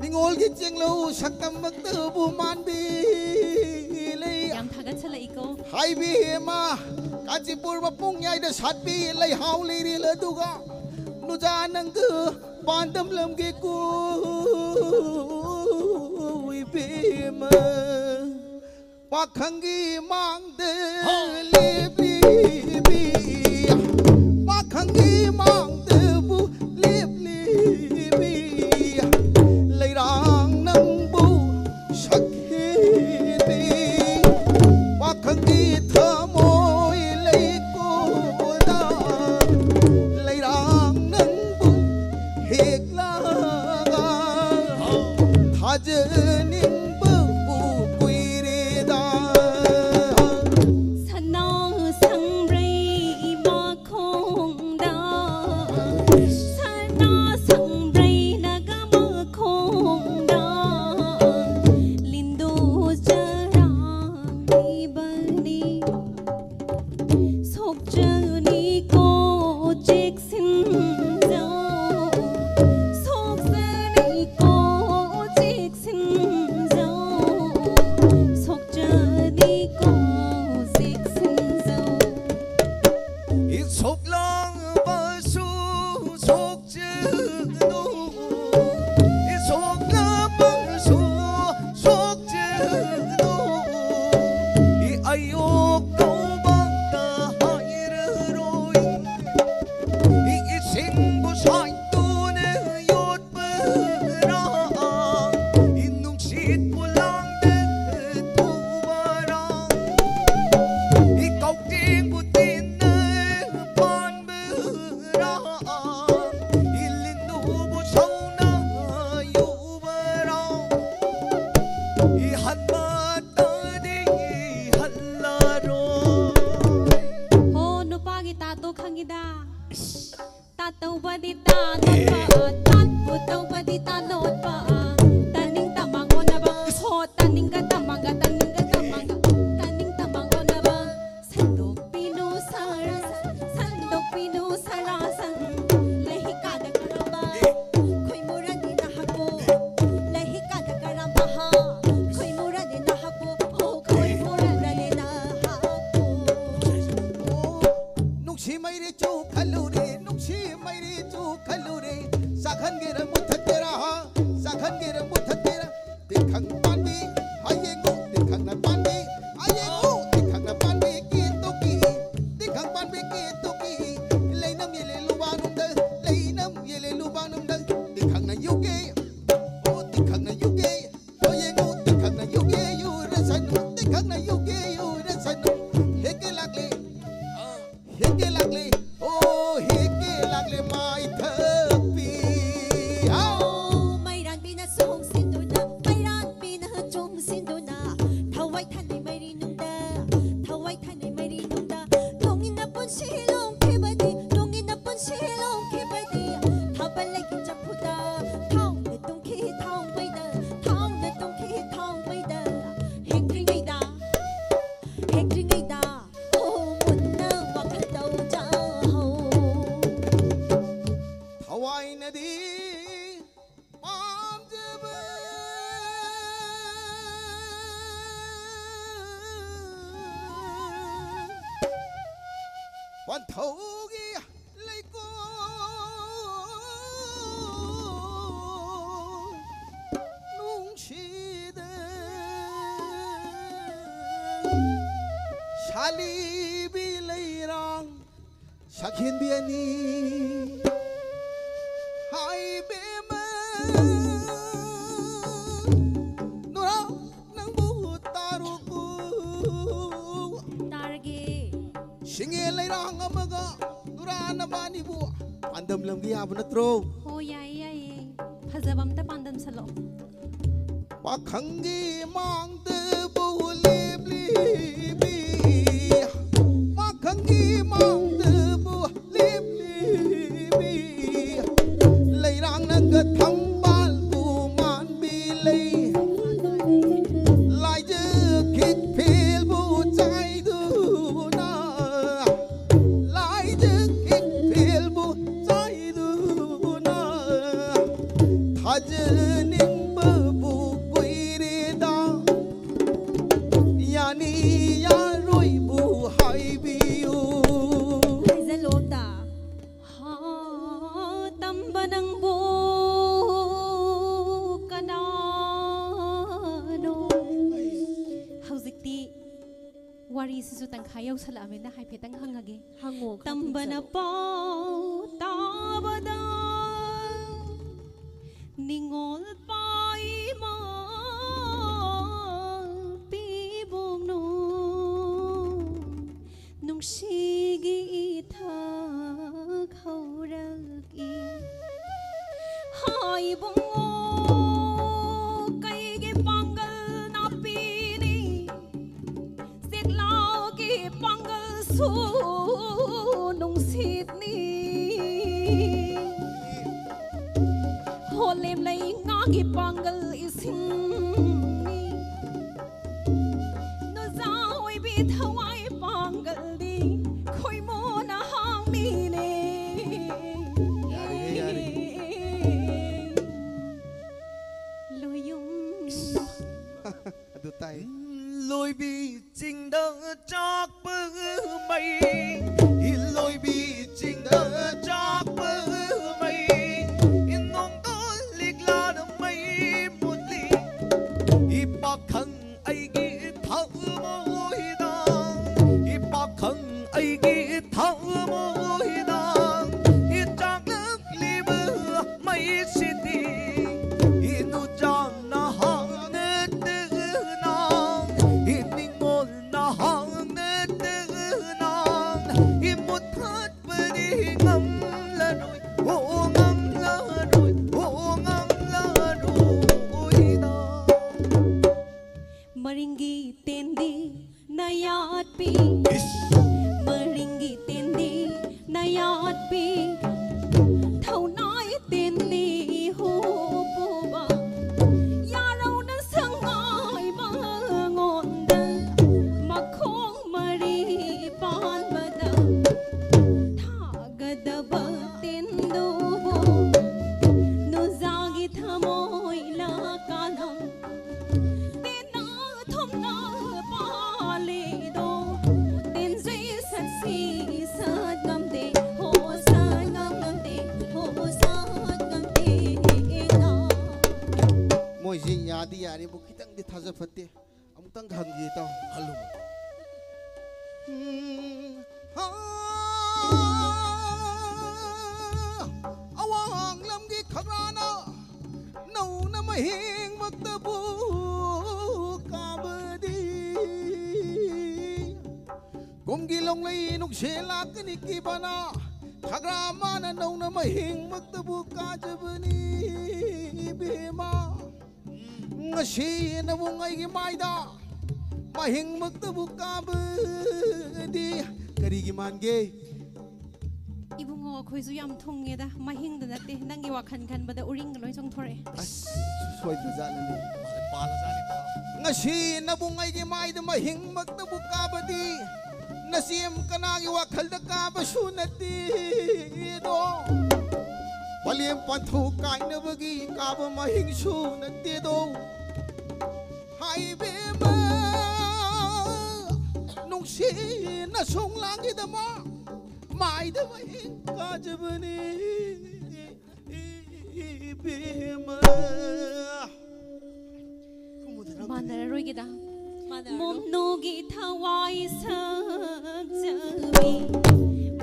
Ningol gijeng lo Sakam mak tabu man bilay ยำทักกันเฉลยก็ Hai bihema Kancipur mapungyay da sat bilay Hau liri le duga Nujanang ke Pandam lam ke ku Bima Pakhangi mang de libi Pakhangi mang de bu libi Leirang nang bu sakhi ti Pakhangi thamoy lei ko da Leirang nang bu hek la ga Thajaning Heke lagle mai thapi วันเท่ากี้เลยกูนุ่งชีเดชาลีบีเลยรังชักเห็นเบียนีให้เบมาโนรานังบูตารุกู Targi. ชิงเอเลยรังอเมกะโนรานาบานีบัวอันดำลำกียาบนัตโร Oh yai yai. Phazabam ta pandam salo. ปากขังกีมังเตบูลีบลีบีปากขังกีมังเตบูลีบลีบีเลยรังนังกะทั้งบ้านกูมันบีเลยลายจะคิดเพลบูใจดูนะลายจะคิดเพลบูใจดูนะถ้าจะนิ่งเบอบูกุยเรดายานียารวยบูให้บิว Zalota. Ha tambanang bu kanano. Hauzikti wari sisu tang khayaw salamin na hay petang hangage. Hango. Tambana pau tabada ningol pai ma pibong no nung shigi itha khauragi hai bongo kai ge pangal na pini Siklaw ki pangal su nung sitni Holem lay nga ki pangal isingni No zahoy bit hawai pangal di Koy mo na hang mine Luyong Adu tay lôi bi trình đỡ chọc bơ mây lôi bi trình đỡ chọc bơ mây nông có liệt la đầm mây một ly bạc khăn ai ghi thâu môi đàng bạc khăn ai ghi thâu môi đàng trang nước li bơ mây xin đi nu trang na hang nết tư nàng ngôn na hang nết tư nàng một thắt bơ đi ngâm la rồi ô ngâm la rồi ô ngâm la rồi da Maringi tendi nayat pi Maringi tendi nayat pi Thau nói tendi hu pu ba Ya rau na sang ai ba ngon da Ma khong mari pan ba da Tha ga da ba tendu bo No zagi thamoy la kanam Tên na thom na pa le do Tên dây sat si sat ngam de Ho sat ngam de Ho sat ngam de na Moi jing ya di ya ni bu kitang di thaja fatte amutang hangi to Hallo. Awang lam gi khagrana nau na ma hing maktabu kabadi Kumgi long lay nuk shela kani ki bana khagrama na nau na ma hing maktabu kajabani bema ngasi na bungai gi maida mahing maktabu kabadi karigi mange Ibungo khoi zu yam thong nge da mahing da te nangi wa khan khan ba da uring loi jong thore as soi tu janani Pala sa nito. ngasi na bungai gi maida mahing maktabu kabadi nasim kanagi wa khalda kabasu nati do Walim panthu kai na bagi kaba mahing su nati do hai bema nung si na song lang gi da ma मायदब काजबने बेमा मानररोइगेदा मोमनोगी थवाई सकजबी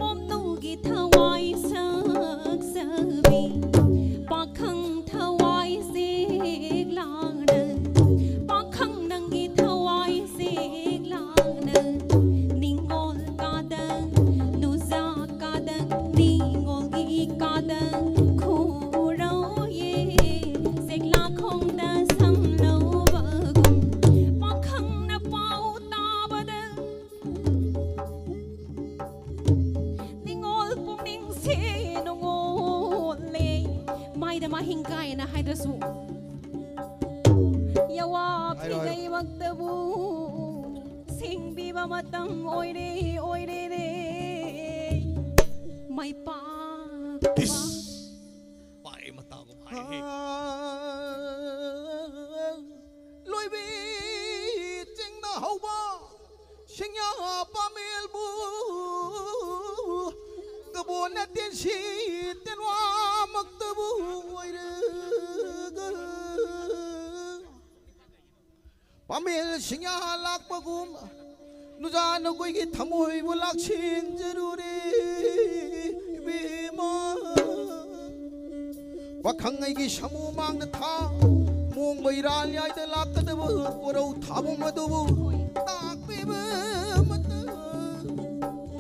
मोमनोगी थवाई सकजबी पाखंग थवाई सेगलांगन पाखंग नंगी थवाई सेगलांगन निंगोल कादं नुजा कादं निंगोलगी कादं खुरो ये सेगला खोंगदा समलो hingkai na haidrasu yawa pigai waktabu singbi ba matam oire oire re mai pa pai matang pai he loi bi ching na hauba singya pa mel bu kabon na tiên si tiên wa maktabu oire Pamil singya lak pagum nujan koi ki thamoi bu lak sin jarure bima pakhang ai ki samu mang na tha mong bairal yai da lak ta bu korau thabu madu bu tak be mat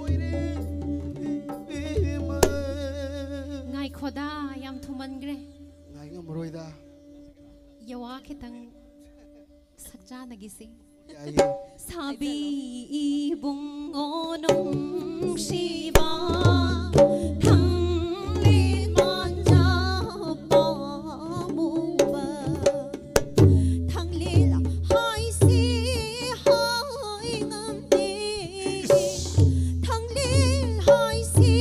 oire bima ngai khoda yam thuman gre ngai ngamroi da yawa khitang sakja nagisi yai sabi bung onong shiba thang le man ja pa mu ba thang le la hai si hai ngam de thang le hai si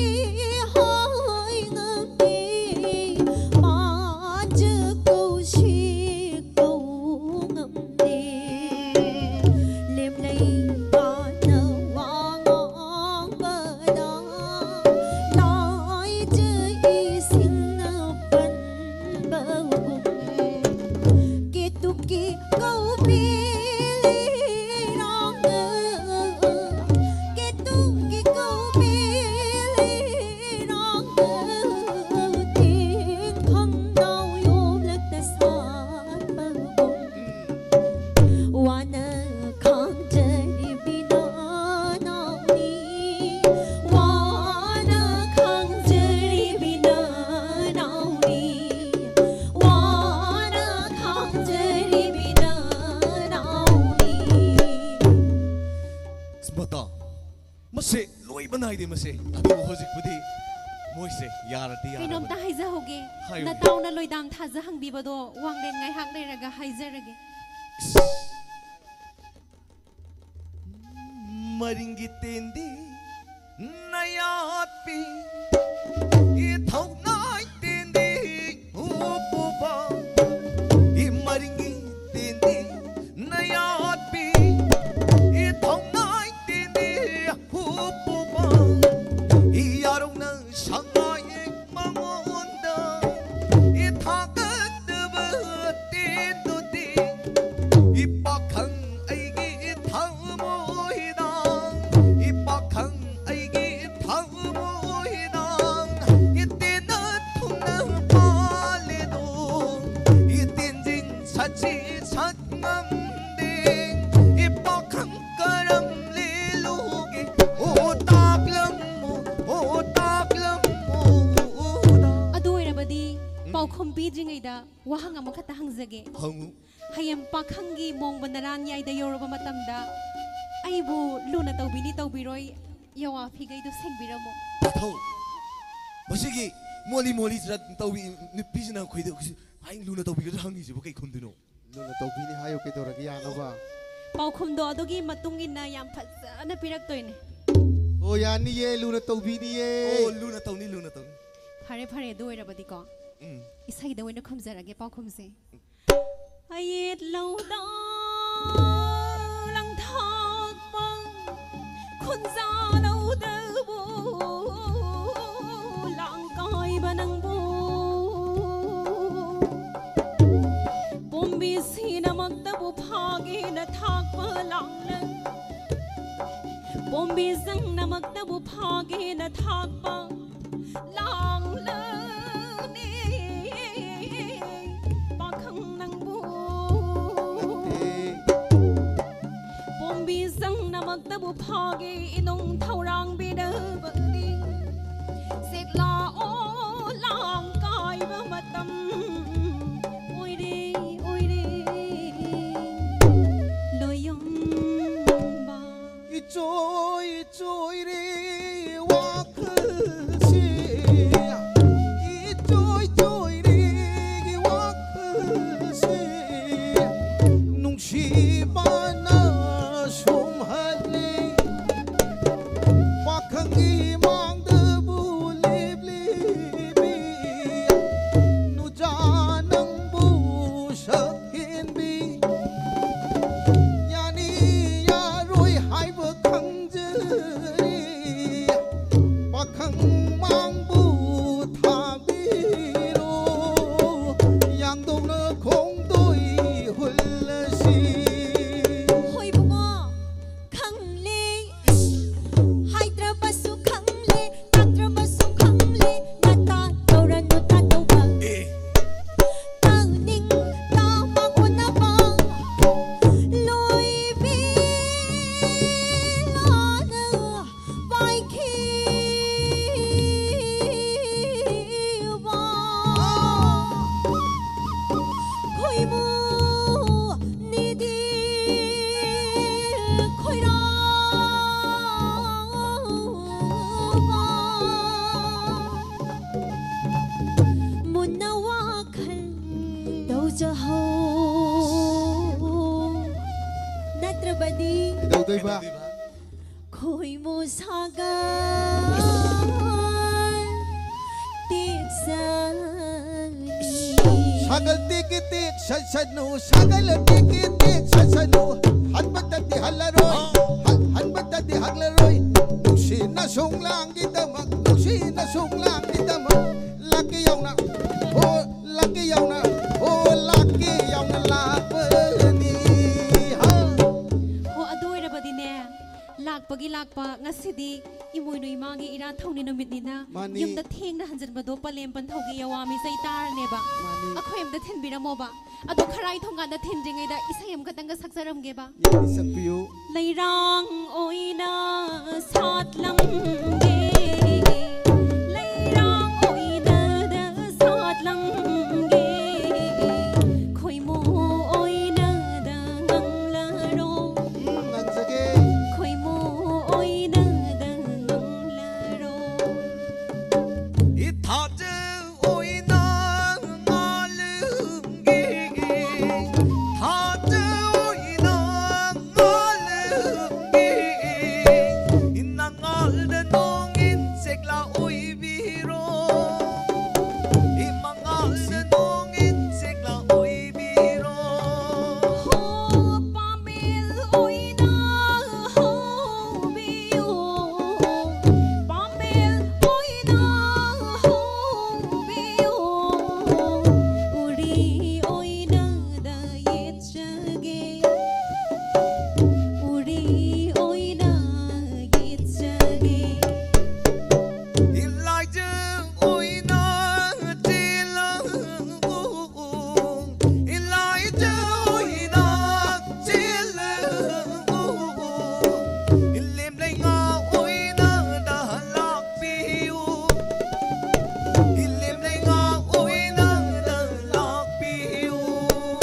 hai ngam de ma je ko shi ko ngam de lem lay ba na wa ngong ba da lai je i sin na pan ba kum ke tu ki ko bi rong ke tu ki ko bi rong tin không đau yom lek ta sát ba kum Wana khang jari bina nauni Wana khang jari bina nauni Wana khang jari bina nauni Sbata mase loi banai de mase adu hojik budi moise yarati yar Kainom ta haiza hoge Hayo. na taw na loidam thaza hangbi bado wanglen ngai hak nei raga haizarage maringi tendi nayat pi i thau nai tendi upuba i maringi tendi nayat pi i thau nai tendi upuba i yarong na sangai mangonda i thagat ba tendu ti i pakhang ai gi thamoi da i pakhang ai gi thamoi da i tena thuna pale do i tinjing sachi sat ngam de i pakhang karam le loge o taklam mo da adu irabadi pau khompi dringai da wahang amok khata hangjage hangu hayam pakhangi mong banaran yai da yoroba matamda aibu luna tawbini tawbiroi yawa phigai do sengbiramo thau masigi moli moli zrat tawi ni pisna khoide ai luna tawi ga hangi jibo kai khumduno nuna tawbini hayo ke doragi yanaba pau khumdo adogi matungina yam phajana pirak toine o yani ye luna tawbini ye oh luna tawni phare phare do irabadi ko mm isai da wena khumjarage pau khumse ayet lauda lang thak pang khun za lauda bu ꯄꯣꯝꯕꯤ ꯆꯪꯅꯃꯛꯇꯕꯨ ꯐꯥꯒꯦꯅ ꯊꯥꯛꯄ ꯂꯥꯡꯂꯅꯤ ꯄꯥꯈꯪ ꯅꯪꯕꯨ ꯄꯣꯝꯕꯤ ꯆꯪꯅꯃꯛꯇꯕꯨ ꯐꯥꯒꯦ 이놈 ꯊꯧꯔꯥꯡꯕꯤꯔꯕꯗꯤ ꯁꯦꯛꯂꯥꯑꯣ ꯂꯥꯡ ꯀꯥꯏꯕ ꯃꯇꯝ ꯑꯣꯏꯔꯦ ꯑꯣꯏꯔꯦ ꯂꯣꯌꯝꯕ 이조이 조이리 와크시 이조이 조이리 와크시 농시바나 숨할리 와크기 망드부 립리비 누자능부 셔힌비 야니 야로이 하이브 강즈리 박항망부 타비로 양동의 공도이 흘러시 호이붕어 강리 하이드라바수 강리 딱드라바수 강리 나타 노란 노타 노바 따닝 따망 오나방 로이비 라는 바이키바 코이무 니디 코이라바 문나와 칼 도저호 나트라바디 그다우도이바 코이무 사가 틱사니 사갈 띠끼띠 샷샷누 사갈 띠끼띠 샷샷누 한바따띠 할라로이 한바따띠 할라로이 누시나 송랑기다막 누시나 송랑기다막 락기 야우나 오 락기 야우나 오 락기 야우나 라버니 하 ꯍꯣ ꯑꯗꯨ ꯑꯣꯏꯔꯕꯗꯤꯅꯦ ꯂꯥꯛꯄꯒꯤ ꯂꯥꯛꯄ ꯉꯁꯤꯗꯤ ꯏꯃꯣꯏꯅꯨ ꯏꯃꯥꯒꯤ ꯏꯔꯥꯠ ꯊꯧꯅꯤ ꯅꯨꯃꯤꯠꯅꯤꯅ ꯃꯥꯅꯤ. ꯌꯨꯝꯗ ꯊꯦꯡꯅ ꯍꯟꯖꯤꯟꯕꯗꯣ ꯄꯂꯦꯝ ꯄꯟꯊꯧꯒꯤ ꯌꯋꯥ ꯃꯤꯆꯩ ꯇꯥꯔꯅꯦꯕ ꯃꯥꯅꯤ. ꯑꯩꯈꯣꯏ ꯑꯝꯇ ꯊꯤꯟꯕꯤꯔꯝꯃꯣꯕ ꯑꯗꯣ ꯈꯔꯥꯏ ꯊꯣꯡꯒꯥꯟꯗ ꯊꯤꯟꯗ꯭ꯔꯤꯉꯩꯗ ꯏꯁꯩ ꯑꯃꯈꯛꯇꯪꯒ ꯁꯛꯆꯔꯝꯒꯦꯕ ꯌꯥꯅꯤ ꯁꯛꯄꯤꯌꯨ ꯂꯩꯔꯥꯡ ꯑꯣꯏꯅ ꯁꯥꯠꯂꯝꯒꯦ ꯂꯩꯔꯥꯡ ꯑꯣꯏꯅꯗ ꯁꯥꯠꯂꯝꯒꯦ ꯈꯣꯏꯃꯨ ꯑꯣꯏꯅꯗ ꯉꯪꯂꯔꯣ ꯅꯪꯖꯒꯦ ꯈꯣꯏꯃꯨ ꯑꯣꯏꯅꯗ ꯉꯪꯂꯔꯣ 이타즈 오이나 말릉기 타즈 오이나 말릉기 인낭알든 농인 색라 오이비로 이망알든 농인 색라 오이비로 Hô Pamel ôi na hô biu Pamel ôi na hô biu Uri ôi na da yết chage Uri ôi na yết chage 일라이즈 오이나 찔러고 일라이즈 오이나 찔러고 일림랭아 오이나 달락비우 일림랭아 오이나 달락비우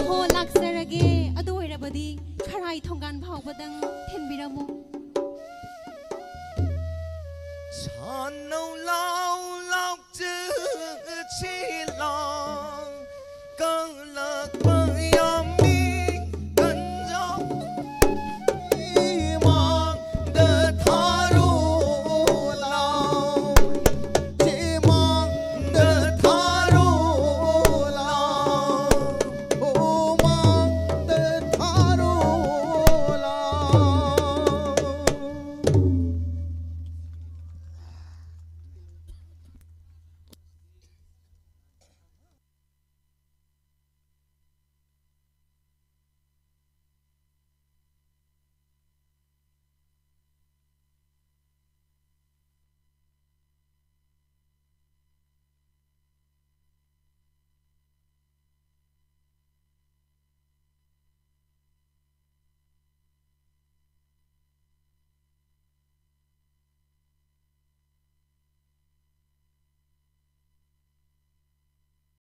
Hô lạc sarage adu oirabadi kharai thongan phawbadang thenbiramu 산노라